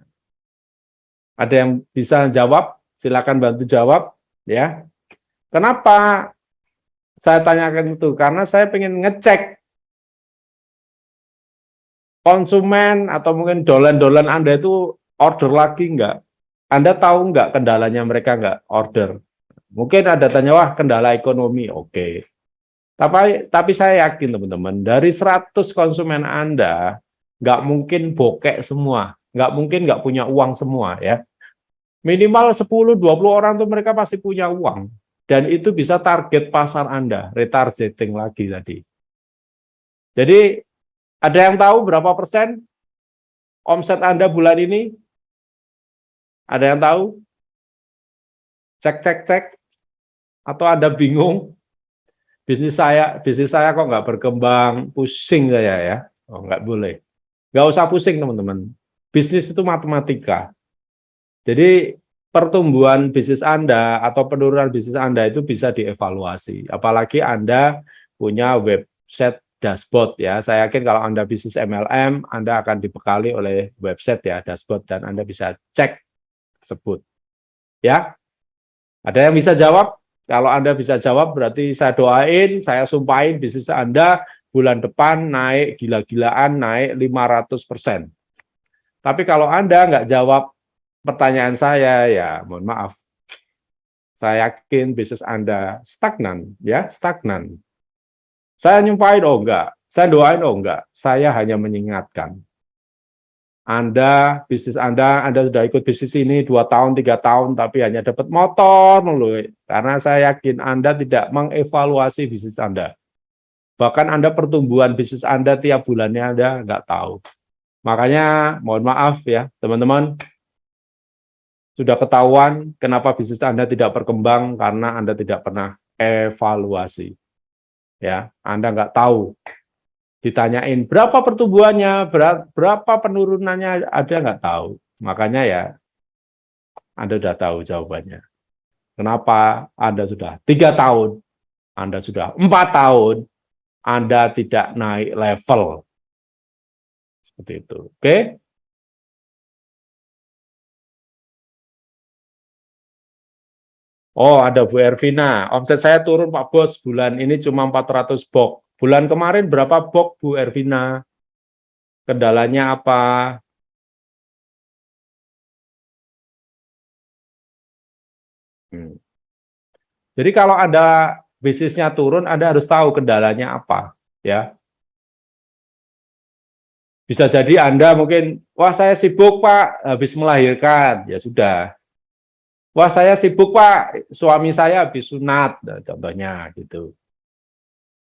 ada yang bisa jawab? Silakan bantu jawab. Ya. Kenapa saya tanyakan itu? Karena saya ingin ngecek konsumen atau mungkin dolan-dolan Anda itu order lagi enggak? Anda tahu enggak kendalanya mereka enggak order? Mungkin ada tanya, wah kendala ekonomi, oke. Tapi saya yakin teman-teman, dari 100 konsumen Anda, enggak mungkin bokek semua, enggak mungkin enggak punya uang semua ya. Minimal 10-20 orang tuh mereka pasti punya uang. Dan itu bisa target pasar Anda, retargeting lagi tadi. Jadi ada yang tahu berapa persen omset Anda bulan ini? Ada yang tahu? Cek. Atau Anda bingung? Bisnis saya kok nggak berkembang, pusing saya ya. Oh, nggak boleh. Nggak usah pusing teman-teman. Bisnis itu matematika. Jadi pertumbuhan bisnis Anda atau penurunan bisnis Anda itu bisa dievaluasi. Apalagi Anda punya website dashboard ya. Saya yakin kalau Anda bisnis MLM, Anda akan dibekali oleh website ya, dashboard, dan Anda bisa cek tersebut. Ya. Ada yang bisa jawab? Kalau Anda bisa jawab berarti saya doain, saya sumpahin bisnis Anda bulan depan naik gila-gilaan, naik 500%. Tapi kalau Anda nggak jawab pertanyaan saya, ya mohon maaf. Saya yakin bisnis Anda stagnan, ya, stagnan. Saya nyumpahin, oh enggak, Saya doain, oh enggak, saya hanya mengingatkan. Bisnis Anda sudah ikut bisnis ini 2 tahun, 3 tahun, tapi hanya dapat motor mulu. Karena saya yakin Anda tidak mengevaluasi bisnis Anda. Bahkan Anda pertumbuhan bisnis Anda tiap bulannya Anda nggak tahu. Makanya mohon maaf ya teman-teman, sudah ketahuan kenapa bisnis Anda tidak berkembang karena Anda tidak pernah evaluasi. Ya, Anda nggak tahu. Ditanyain berapa pertumbuhannya, berapa penurunannya, ada nggak tahu. Makanya ya, Anda sudah tahu jawabannya. Kenapa Anda sudah 3 tahun, Anda sudah 4 tahun, Anda tidak naik level. Seperti itu. Oke? Oh, ada Bu Ervina. Omset saya turun Pak Bos, bulan ini cuma 400 box. Bulan kemarin berapa box Bu Ervina? Kendalanya apa? Jadi kalau ada bisnisnya turun, Anda harus tahu kendalanya apa, ya. Bisa jadi Anda mungkin, wah saya sibuk Pak, habis melahirkan, ya sudah. Wah saya sibuk Pak, suami saya habis sunat, nah, contohnya gitu.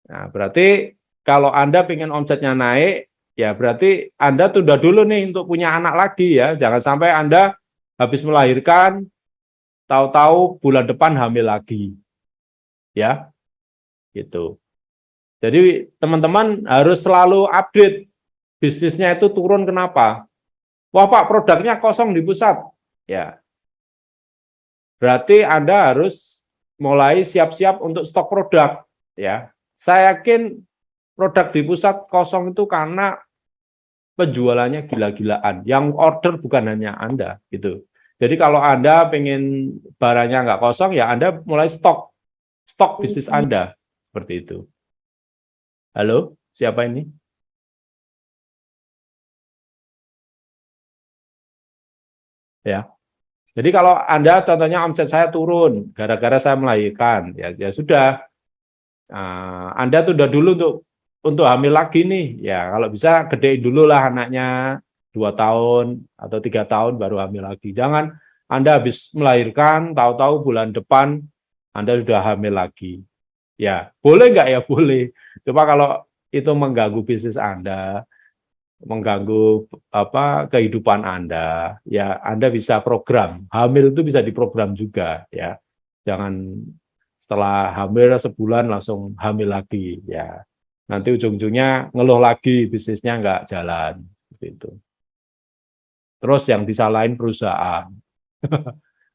Nah berarti kalau Anda pengen omsetnya naik, ya berarti Anda tunda dulu nih untuk punya anak lagi ya. Jangan sampai Anda habis melahirkan, tahu-tahu bulan depan hamil lagi, ya, gitu. Jadi teman-teman harus selalu update bisnisnya itu turun kenapa? Wah Pak, produknya kosong di pusat. Ya, berarti Anda harus mulai siap-siap untuk stok produk. Ya, saya yakin produk di pusat kosong itu karena penjualannya gila-gilaan. Yang order bukan hanya Anda, gitu. Jadi kalau Anda pengen barangnya nggak kosong, ya Anda mulai stok bisnis Anda seperti itu. Halo, siapa ini? Ya. Jadi kalau Anda contohnya omset saya turun gara-gara saya melahirkan, ya sudah. Anda tunda dulu untuk hamil lagi nih. Ya, kalau bisa gedein dulu lah anaknya 2 tahun atau 3 tahun baru hamil lagi. Jangan Anda habis melahirkan, tahu-tahu bulan depan Anda sudah hamil lagi. Ya, boleh nggak ya? Boleh. Cuma kalau itu mengganggu bisnis Anda, mengganggu kehidupan Anda, ya Anda bisa program. Hamil itu bisa diprogram juga, ya. Jangan setelah hamil sebulan langsung hamil lagi, ya. Nanti ujung-ujungnya ngeluh lagi, bisnisnya nggak jalan, gitu. Terus yang disalahin perusahaan.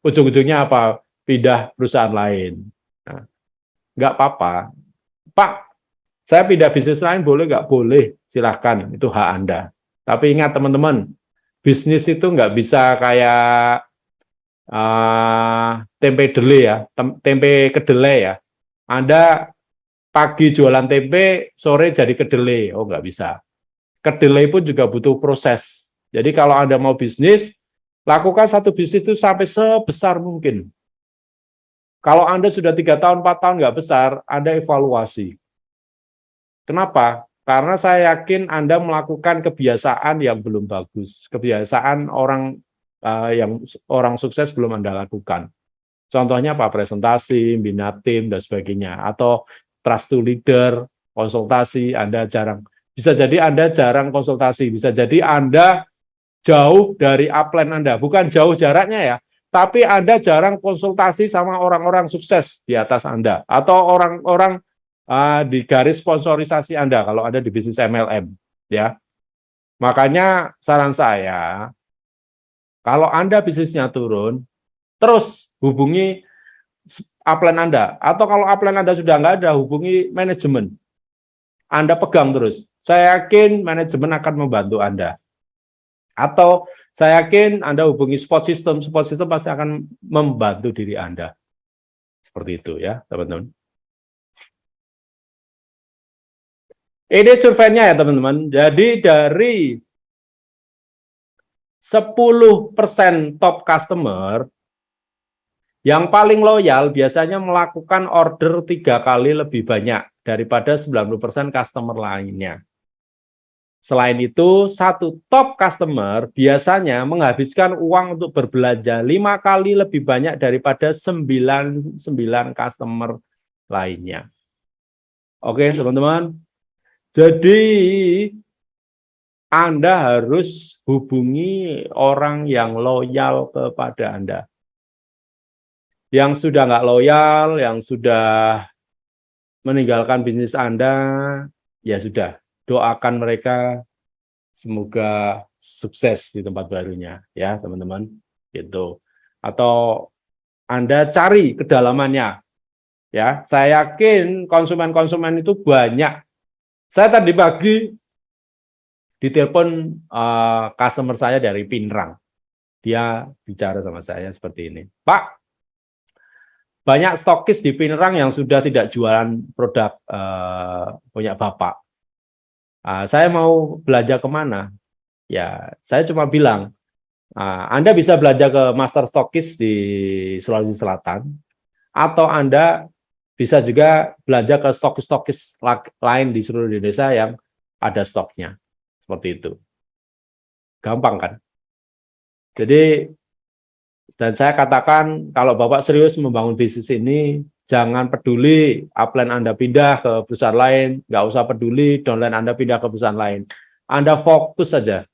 Ujung-ujungnya apa? Pindah perusahaan lain. Nah, nggak apa-apa. Pak, saya pindah bisnis lain boleh nggak? Boleh, silahkan. Itu hak Anda. Tapi ingat teman-teman, bisnis itu nggak bisa kayak tempe dele ya, tempe kedelai ya. Anda pagi jualan tempe, sore jadi kedelai. Oh, nggak bisa. Kedelai pun juga butuh proses. Jadi kalau Anda mau bisnis, lakukan satu bisnis itu sampai sebesar mungkin. Kalau Anda sudah 3 tahun, 4 tahun nggak besar, Anda evaluasi. Kenapa? Karena saya yakin Anda melakukan kebiasaan yang belum bagus. Kebiasaan yang orang sukses belum Anda lakukan. Contohnya apa? Presentasi, bina tim, dan sebagainya. Atau trust to leader, konsultasi, Anda jarang. Bisa jadi Anda jarang konsultasi. Bisa jadi Anda jauh dari upline Anda. Bukan jauh jaraknya ya, tapi Anda jarang konsultasi sama orang-orang sukses di atas Anda. Atau orang-orang di garis sponsorisasi Anda kalau ada di bisnis MLM, ya. Makanya saran saya, kalau Anda bisnisnya turun, terus hubungi upline Anda. Atau kalau upline Anda sudah nggak ada, hubungi manajemen. Anda pegang terus. Saya yakin manajemen akan membantu Anda. Atau saya yakin Anda hubungi support system pasti akan membantu diri Anda. Seperti itu ya, teman-teman. Ini surveinya ya teman-teman. Jadi dari 10% top customer, yang paling loyal biasanya melakukan order 3 kali lebih banyak daripada 90% customer lainnya. Selain itu, satu top customer biasanya menghabiskan uang untuk berbelanja 5 kali lebih banyak daripada 9 customer lainnya. Oke, teman-teman. Jadi, Anda harus hubungi orang yang loyal kepada Anda. Yang sudah nggak loyal, yang sudah meninggalkan bisnis Anda, ya sudah, doakan mereka semoga sukses di tempat barunya, ya teman-teman. Gitu. Atau Anda cari kedalamannya, ya. Saya yakin konsumen-konsumen itu banyak. Saya tadi pagi ditelepon customer saya dari Pinrang. Dia bicara sama saya seperti ini, Pak, banyak stokis di Pinrang yang sudah tidak jualan produk punya Bapak. Saya mau belanja kemana? Ya, saya cuma bilang, Anda bisa belanja ke Master Stokis di Sulawesi Selatan, atau Anda bisa juga belanja ke stokis-stokis lain di seluruh Indonesia yang ada stoknya. Seperti itu. Gampang kan? Jadi, dan saya katakan, kalau Bapak serius membangun bisnis ini, jangan peduli upline Anda pindah ke perusahaan lain, nggak usah peduli downline Anda pindah ke perusahaan lain. Anda fokus saja.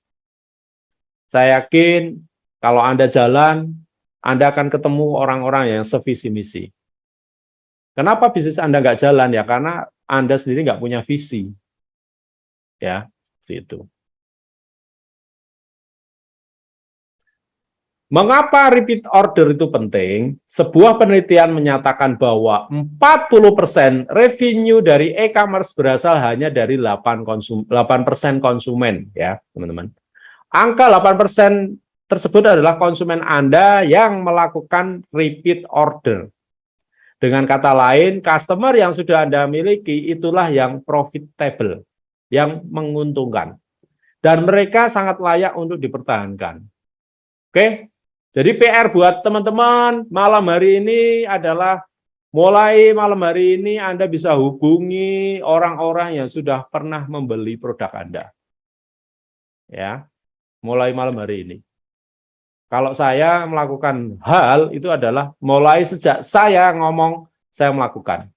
Saya yakin kalau Anda jalan, Anda akan ketemu orang-orang yang sevisi misi. Kenapa bisnis Anda nggak jalan? Ya karena Anda sendiri nggak punya visi. Ya, itu. Mengapa repeat order itu penting? Sebuah penelitian menyatakan bahwa 40% revenue dari e-commerce berasal hanya dari 8% konsumen, ya, teman-teman. Angka 8% tersebut adalah konsumen Anda yang melakukan repeat order. Dengan kata lain, customer yang sudah Anda miliki itulah yang profitable, yang menguntungkan. Dan mereka sangat layak untuk dipertahankan. Oke? Jadi PR buat teman-teman malam hari ini adalah mulai malam hari ini Anda bisa hubungi orang-orang yang sudah pernah membeli produk Anda. Ya, mulai malam hari ini. Kalau saya melakukan hal itu adalah mulai sejak saya ngomong, saya melakukan.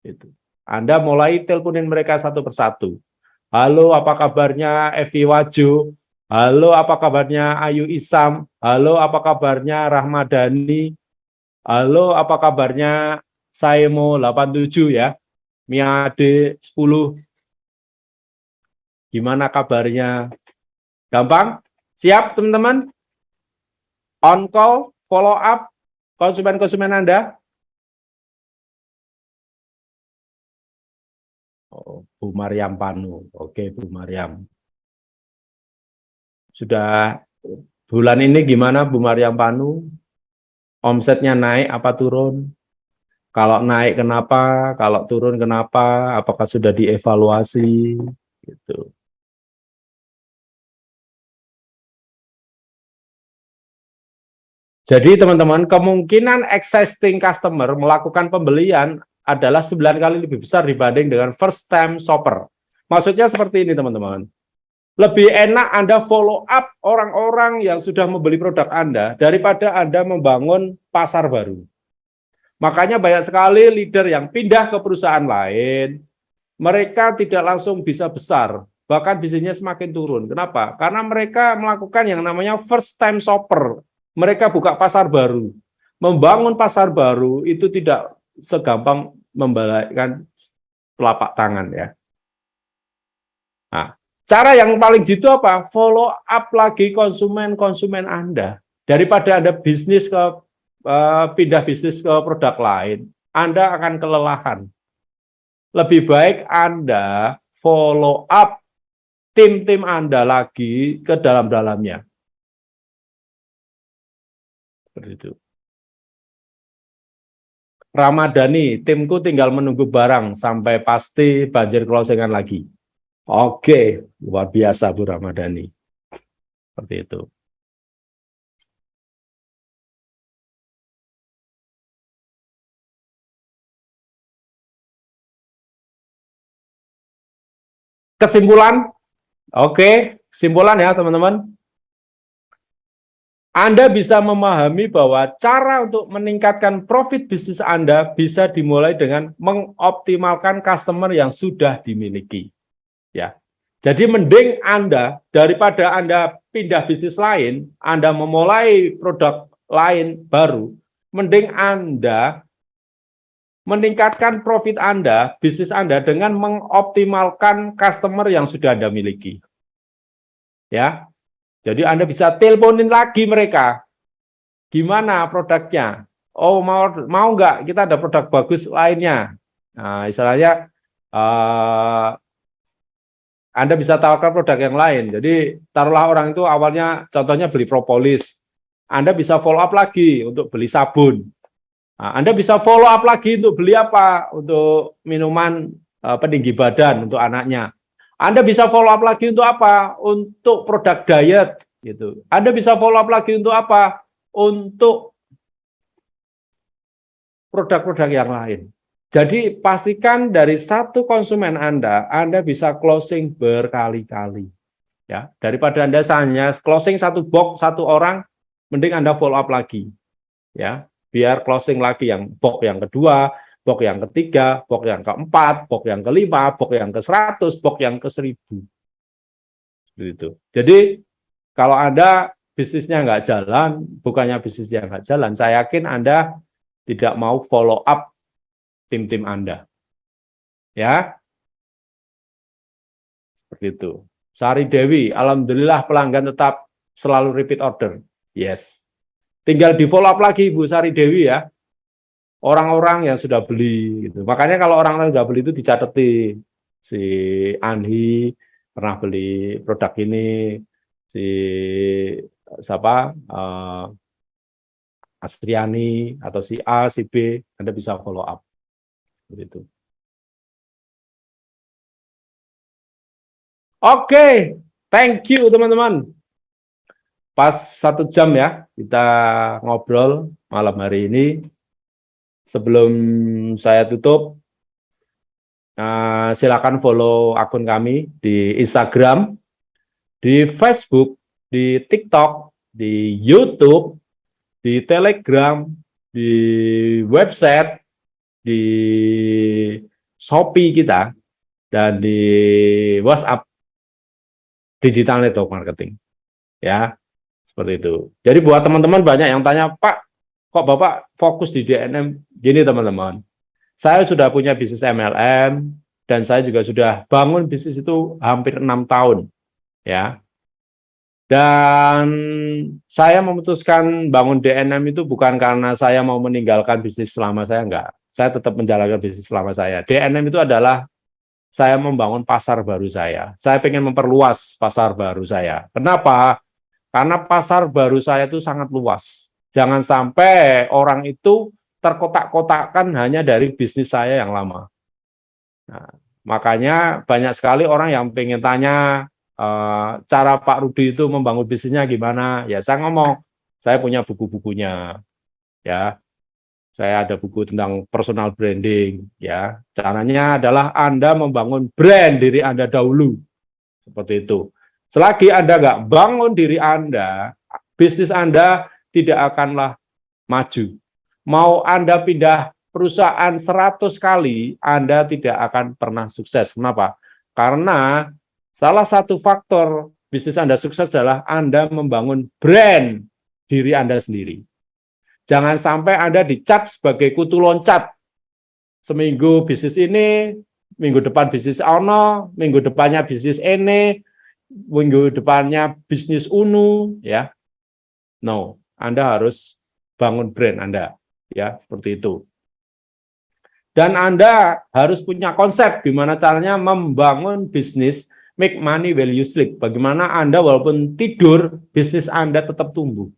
Itu. Anda mulai teleponin mereka satu persatu. Halo, apa kabarnya Evi Wajo? Halo, apa kabarnya Ayu Isam? Halo, apa kabarnya Rahmadani? Halo, apa kabarnya Saimo 87 ya? Miade 10. Gimana kabarnya? Gampang? Siap, teman-teman? On call, follow up konsumen-konsumen Anda? Oh, Bu Mariam Panu. Oke, Bu Mariam. Sudah bulan ini gimana Bu Mariam Panu? Omsetnya naik apa turun? Kalau naik kenapa? Kalau turun kenapa? Apakah sudah dievaluasi? Gitu. Jadi teman-teman, kemungkinan existing customer melakukan pembelian adalah 9 kali lebih besar dibanding dengan first time shopper. Maksudnya seperti ini teman-teman. Lebih enak Anda follow up orang-orang yang sudah membeli produk Anda daripada Anda membangun pasar baru. Makanya banyak sekali leader yang pindah ke perusahaan lain, mereka tidak langsung bisa besar, bahkan bisnisnya semakin turun. Kenapa? Karena mereka melakukan yang namanya first time shopper. Mereka buka pasar baru. Membangun pasar baru itu tidak segampang membalikkan telapak tangan ya. Nah, cara yang paling jitu apa? Follow up lagi konsumen-konsumen Anda. Daripada Anda bisnis ke pindah bisnis ke produk lain, Anda akan kelelahan. Lebih baik Anda follow up tim-tim Anda lagi ke dalam-dalamnya. Seperti itu. Ramadhani, timku tinggal menunggu barang sampai pasti banjir closingan lagi. Oke, luar biasa Bu Ramadhani. Seperti itu. Kesimpulan, oke, kesimpulan ya teman-teman. Anda bisa memahami bahwa cara untuk meningkatkan profit bisnis Anda bisa dimulai dengan mengoptimalkan customer yang sudah dimiliki. Ya. Jadi mending Anda, daripada Anda pindah bisnis lain, Anda memulai produk lain baru, mending Anda meningkatkan profit Anda, bisnis Anda dengan mengoptimalkan customer yang sudah Anda miliki. Ya. Jadi Anda bisa teleponin lagi mereka. Gimana produknya? Oh, mau nggak kita ada produk bagus lainnya? Nah, istilahnya Anda bisa tawarkan produk yang lain. Jadi taruhlah orang itu awalnya contohnya beli propolis. Anda bisa follow up lagi untuk beli sabun. Nah, Anda bisa follow up lagi untuk beli apa? Untuk minuman peninggi badan untuk anaknya. Anda bisa follow up lagi untuk apa? Untuk produk diet gitu. Anda bisa follow up lagi untuk apa? Untuk produk-produk yang lain. Jadi pastikan dari satu konsumen Anda bisa closing berkali-kali. Ya, daripada Anda hanya closing satu box satu orang, mending Anda follow up lagi. Ya, biar closing lagi yang box yang kedua, box yang ketiga, box yang keempat, box yang kelima, box yang ke-100, box yang ke-1000. Gitu. Jadi kalau Anda bisnisnya nggak jalan, bukannya bisnisnya nggak jalan, saya yakin Anda tidak mau follow up tim-tim Anda. Ya, seperti itu. Sari Dewi, alhamdulillah pelanggan tetap selalu repeat order. Yes. Tinggal di follow up lagi Bu Sari Dewi ya. Orang-orang yang sudah beli gitu. Makanya kalau orang-orang sudah beli itu dicatetin. Si Anhi pernah beli produk ini, si siapa Astriani atau si A, si B, Anda bisa follow up. Begitu. Oke, thank you teman-teman. Pas 1 jam ya kita ngobrol malam hari ini. Sebelum saya tutup, silakan follow akun kami di Instagram, di Facebook, di TikTok, di YouTube, di Telegram, di website, di Shopee kita, dan di WhatsApp Digital Network Marketing. Ya, seperti itu. Jadi buat teman-teman banyak yang tanya, Pak, kok Bapak fokus di DNM? Gini teman-teman, saya sudah punya bisnis MLM, dan saya juga sudah bangun bisnis itu hampir 6 tahun. Ya, dan saya memutuskan bangun DNM itu bukan karena saya mau meninggalkan bisnis selama saya, enggak. Saya tetap menjalankan bisnis selama saya. DNM itu adalah saya membangun pasar baru saya. Saya ingin memperluas pasar baru saya. Kenapa? Karena pasar baru saya itu sangat luas. Jangan sampai orang itu terkotak-kotakkan hanya dari bisnis saya yang lama. Nah, makanya banyak sekali orang yang pengen tanya, cara Pak Rudi itu membangun bisnisnya gimana? Ya saya ngomong, saya punya buku-bukunya, ya. Saya ada buku tentang personal branding, ya. Caranya adalah Anda membangun brand diri Anda dahulu, seperti itu. Selagi Anda nggak bangun diri Anda, bisnis Anda tidak akanlah maju. Mau Anda pindah perusahaan 100 kali, Anda tidak akan pernah sukses. Kenapa? Karena salah satu faktor bisnis Anda sukses adalah Anda membangun brand diri Anda sendiri. Jangan sampai Anda dicap sebagai kutu loncat. Seminggu bisnis ini, minggu depan bisnis ono, minggu depannya bisnis ini, minggu depannya bisnis unu, ya. No, Anda harus bangun brand Anda, ya, seperti itu. Dan Anda harus punya konsep gimana caranya membangun bisnis make money while you sleep. Bagaimana Anda walaupun tidur, bisnis Anda tetap tumbuh.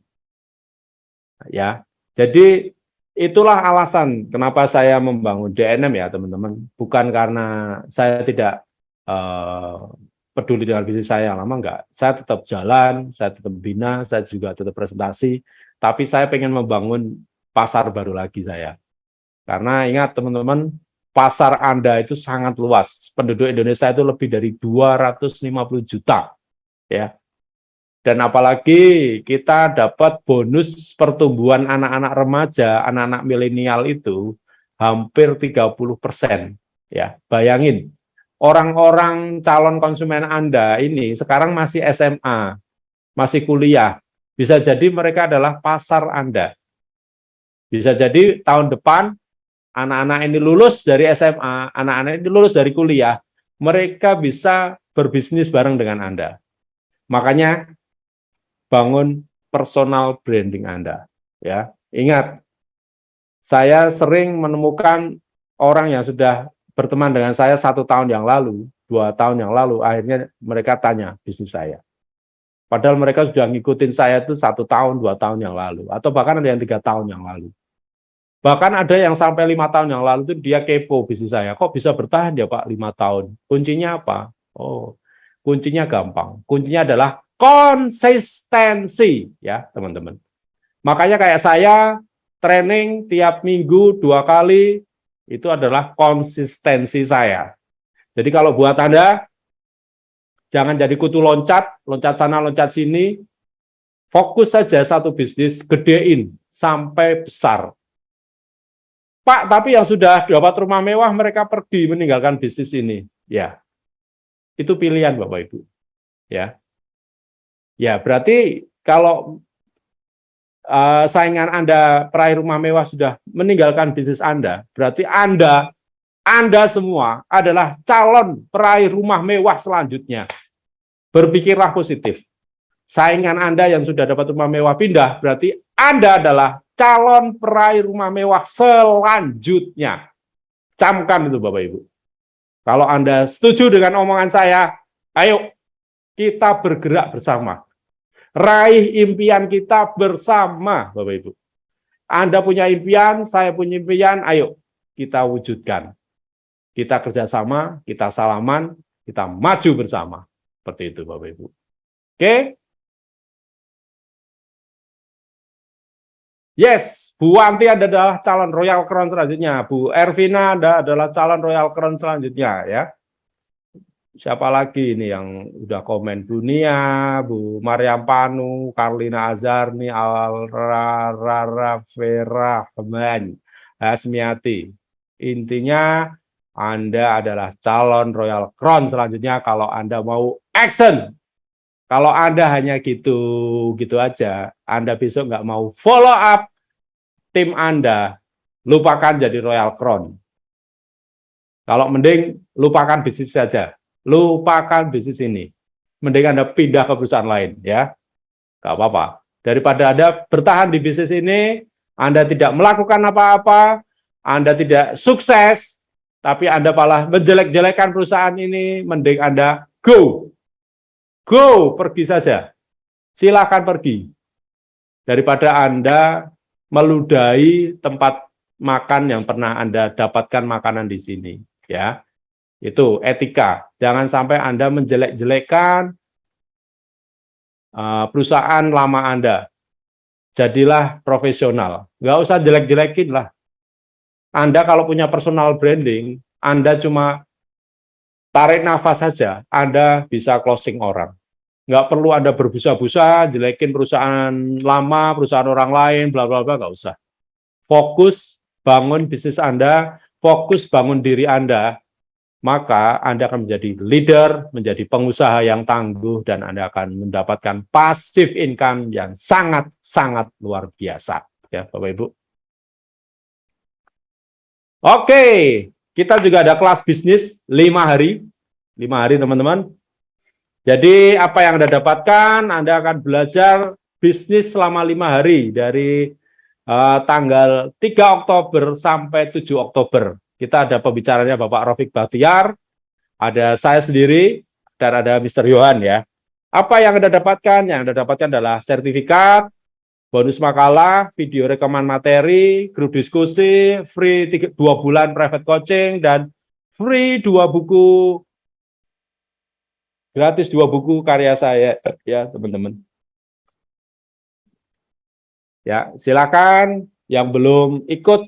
Ya. Jadi itulah alasan kenapa saya membangun DNM ya, teman-teman. Bukan karena saya tidak peduli dengan bisnis saya yang lama, enggak. Saya tetap jalan, saya tetap bina, saya juga tetap presentasi, tapi saya pengen membangun pasar baru lagi saya. Karena ingat teman-teman, pasar Anda itu sangat luas. Penduduk Indonesia itu lebih dari 250 juta. Ya. Dan apalagi kita dapat bonus pertumbuhan anak-anak remaja, anak-anak milenial itu hampir 30%. Ya, bayangin, orang-orang calon konsumen Anda ini sekarang masih SMA, masih kuliah. Bisa jadi mereka adalah pasar Anda. Bisa jadi tahun depan anak-anak ini lulus dari SMA, anak-anak ini lulus dari kuliah, mereka bisa berbisnis bareng dengan Anda. Makanya bangun personal branding Anda. Ya, ingat, saya sering menemukan orang yang sudah berteman dengan saya 1 tahun yang lalu, 2 tahun yang lalu, akhirnya mereka tanya bisnis saya. Padahal mereka sudah ngikutin saya itu 1 tahun, 2 tahun yang lalu, atau bahkan ada yang 3 tahun yang lalu. Bahkan ada yang sampai 5 tahun yang lalu itu dia kepo bisnis saya. Kok bisa bertahan ya Pak 5 tahun? Kuncinya apa? Oh, kuncinya gampang. Kuncinya adalah konsistensi ya teman-teman. Makanya kayak saya training tiap minggu 2 kali itu adalah konsistensi saya. Jadi kalau buat Anda, jangan jadi kutu loncat, loncat sana, loncat sini. Fokus saja satu bisnis, gedein sampai besar. Pak, tapi yang sudah dapat rumah mewah mereka pergi meninggalkan bisnis ini. Ya, itu pilihan Bapak Ibu. Ya, ya berarti kalau saingan Anda peraih rumah mewah sudah meninggalkan bisnis Anda, berarti Anda semua adalah calon peraih rumah mewah selanjutnya. Berpikirlah positif. Saingan Anda yang sudah dapat rumah mewah pindah, berarti Anda adalah calon peraih rumah mewah selanjutnya. Camkan itu Bapak Ibu. Kalau Anda setuju dengan omongan saya, ayo kita bergerak bersama. Raih impian kita bersama Bapak Ibu. Anda punya impian, saya punya impian, ayo kita wujudkan. Kita kerjasama, kita salaman, kita maju bersama. Seperti itu Bapak Ibu. Oke? Yes, Bu Wanti adalah calon Royal Crown selanjutnya. Bu Ervina adalah calon Royal Crown selanjutnya ya. Siapa lagi ini yang udah komen? Bu Nia, Bu Mariam Panu, Karlina Azarni, Alrara Vera Heman, Hasmiati. Intinya Anda adalah calon Royal Crown selanjutnya kalau Anda mau action. Kalau Anda hanya gitu aja, Anda besok nggak mau follow up tim Anda, lupakan jadi Royal Crown. Kalau mending lupakan bisnis saja, lupakan bisnis ini. Mending Anda pindah ke perusahaan lain, ya. Nggak apa-apa. Daripada Anda bertahan di bisnis ini, Anda tidak melakukan apa-apa, Anda tidak sukses, tapi Anda malah menjelek-jelekan perusahaan ini, mending Anda go. Go, pergi saja. Silakan pergi. Daripada Anda meludahi tempat makan yang pernah Anda dapatkan makanan di sini, ya. Itu etika. Jangan sampai Anda menjelek-jelekan perusahaan lama Anda. Jadilah profesional. Nggak usah jelek-jelekin lah. Anda kalau punya personal branding, Anda cuma tarik nafas saja, Anda bisa closing orang. Nggak perlu Anda berbusa-busa, jelekin perusahaan lama, perusahaan orang lain, bla bla bla, nggak usah. Fokus bangun bisnis Anda, fokus bangun diri Anda, maka Anda akan menjadi leader, menjadi pengusaha yang tangguh, dan Anda akan mendapatkan passive income yang sangat-sangat luar biasa. Ya, Bapak Ibu. Oke. Kita juga ada kelas bisnis 5 hari. 5 hari teman-teman. Jadi apa yang Anda dapatkan, Anda akan belajar bisnis selama 5 hari. Dari tanggal 3 Oktober sampai 7 Oktober. Kita ada pembicaranya Bapak Rafiq Bahtiar, ada saya sendiri, dan ada Mr. Yohan ya. Apa yang Anda dapatkan? Yang Anda dapatkan adalah sertifikat, bonus makalah, video rekaman materi, grup diskusi, free 2 bulan private coaching, dan free 2 buku, gratis 2 buku karya saya, ya teman-teman. Ya, silakan yang belum ikut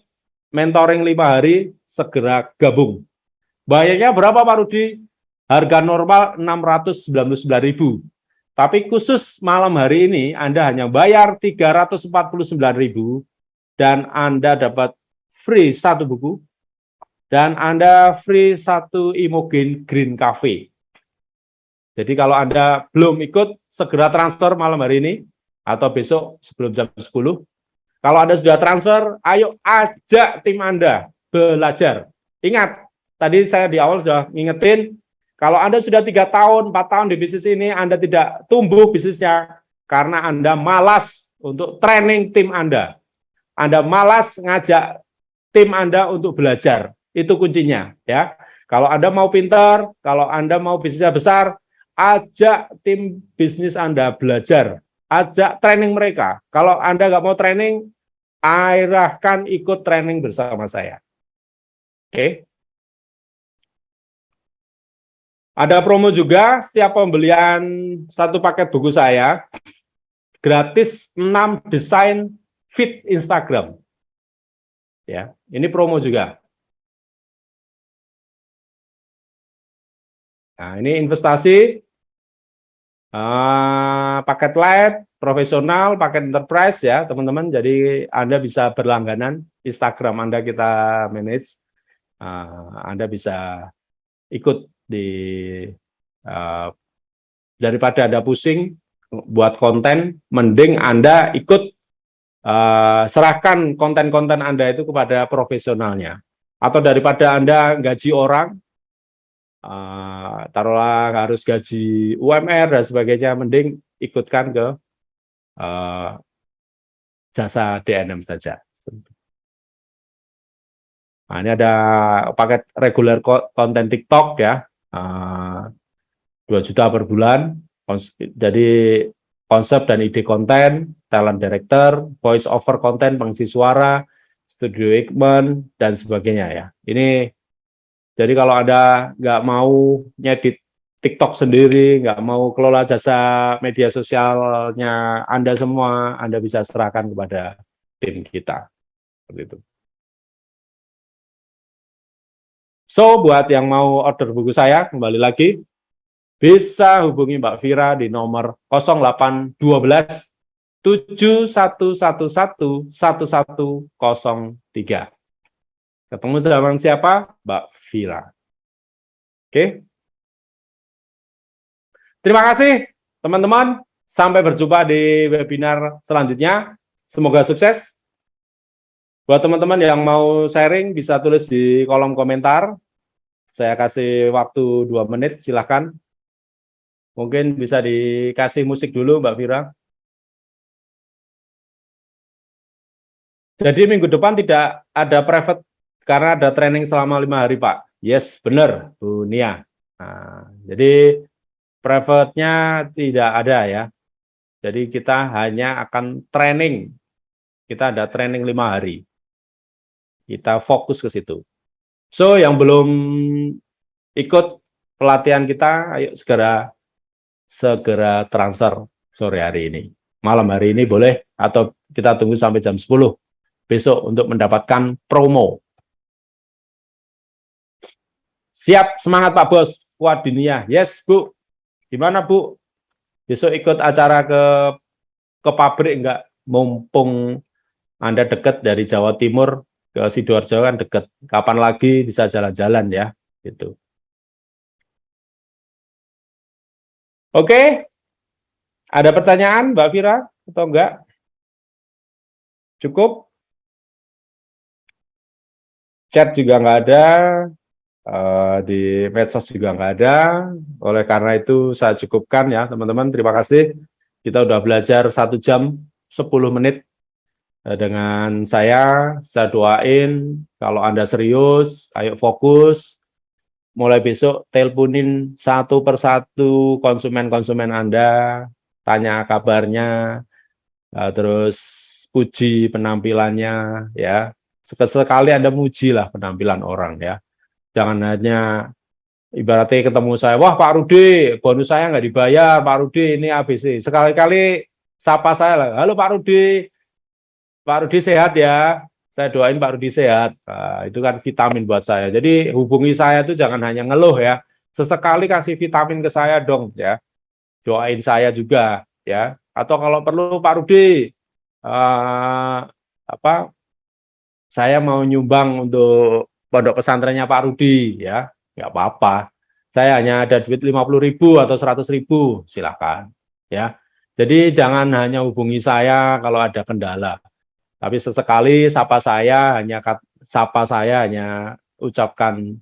mentoring 5 hari, segera gabung. Bayarnya berapa Pak Rudi? Harga normal 699.000. Tapi khusus malam hari ini Anda hanya bayar 349.000 dan Anda dapat free 1 buku dan Anda free 1 Imogen Green Cafe. Jadi kalau Anda belum ikut, segera transfer malam hari ini atau besok sebelum jam 10. Kalau Anda sudah transfer, ayo ajak tim Anda belajar. Ingat, tadi saya di awal sudah ngingetin, kalau Anda sudah 3 tahun, 4 tahun di bisnis ini, Anda tidak tumbuh bisnisnya karena Anda malas untuk training tim Anda. Anda malas ngajak tim Anda untuk belajar. Itu kuncinya, ya. Kalau Anda mau pintar, kalau Anda mau bisnisnya besar, ajak tim bisnis Anda belajar. Ajak training mereka. Kalau Anda nggak mau training, arahkan ikut training bersama saya. Oke. Ada promo juga, setiap pembelian 1 paket buku saya, gratis 6 desain feed Instagram. Ya, ini promo juga. Nah, ini investasi, paket light, profesional, paket enterprise ya teman-teman. Jadi Anda bisa berlangganan Instagram Anda kita manage. Anda bisa ikut di daripada Anda pusing buat konten, mending Anda ikut serahkan konten-konten Anda itu kepada profesionalnya. Atau daripada Anda gaji orang, taruhlah harus gaji UMR dan sebagainya, mending ikutkan ke jasa DNM saja. Nah, ini ada paket reguler konten TikTok ya, 2 juta per bulan. Jadi konsep dan ide konten, talent director, voice over konten, pengisi suara, studio equipment, dan sebagainya ya. Ini jadi kalau Anda nggak mau nyedit TikTok sendiri, nggak mau kelola jasa media sosialnya Anda semua, Anda bisa serahkan kepada tim kita. Seperti itu. So, buat yang mau order buku saya, kembali lagi, bisa hubungi Mbak Vira di nomor 0812 7111 1103. Ketemu dengan siapa? Mbak Vira. Oke. Terima kasih, teman-teman. Sampai berjumpa di webinar selanjutnya. Semoga sukses. Buat teman-teman yang mau sharing, bisa tulis di kolom komentar. Saya kasih waktu 2 menit, silakan. Mungkin bisa dikasih musik dulu, Mbak Vira. Jadi minggu depan tidak ada private karena ada training selama 5 hari, Pak. Yes, benar, Bu Nia. Nah, jadi private-nya tidak ada ya. Jadi kita hanya akan training. Kita ada training 5 hari. Kita fokus ke situ. So, yang belum ikut pelatihan kita, ayo segera transfer sore hari ini. Malam hari ini boleh, atau kita tunggu sampai jam 10 besok untuk mendapatkan promo. Siap, semangat Pak Bos. Wadinia, yes Bu. Gimana Bu? Besok ikut acara ke pabrik enggak? Mumpung Anda dekat dari Jawa Timur ke Sidoarjo kan dekat. Kapan lagi bisa jalan-jalan ya? Gitu. Oke. Ada pertanyaan Mbak Vira atau enggak? Cukup? Chat juga enggak ada. Di medsos juga nggak ada. Oleh karena itu saya cukupkan ya teman-teman. Terima kasih. Kita udah belajar 1 jam 10 menit dengan saya. Saya doain kalau Anda serius, ayo fokus. Mulai besok teleponin 1 persatu konsumen-konsumen Anda, tanya kabarnya, terus puji penampilannya ya. Sekali Anda muji lah penampilan orang ya. Jangan hanya ibaratnya ketemu saya, wah Pak Rudi, bonus saya nggak dibayar, Pak Rudi ini ABC. Sekali-kali sapa saya lah, halo Pak Rudi sehat ya, saya doain Pak Rudi sehat. Nah, itu kan vitamin buat saya. Jadi hubungi saya tuh jangan hanya ngeluh ya. Sesekali kasih vitamin ke saya dong ya. Doain saya juga ya. Atau kalau perlu Pak Rudi saya mau nyumbang untuk pondok pesantrennya Pak Rudi ya, nggak apa-apa. Saya hanya ada duit 50.000 atau 100.000, silakan ya. Jadi jangan hanya hubungi saya kalau ada kendala. Tapi sesekali sapa saya hanya ucapkan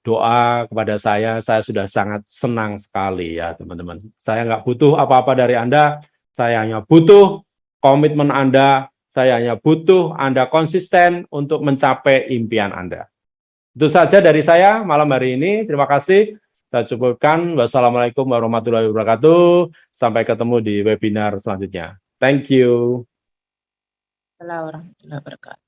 doa kepada saya sudah sangat senang sekali ya teman-teman. Saya nggak butuh apa-apa dari Anda, saya hanya butuh komitmen Anda, saya hanya butuh Anda konsisten untuk mencapai impian Anda. Itu saja dari saya malam hari ini. Terima kasih. Saya cukupkan. Wassalamualaikum warahmatullahi wabarakatuh. Sampai ketemu di webinar selanjutnya. Thank you. Warahmatullahi wabarakatuh.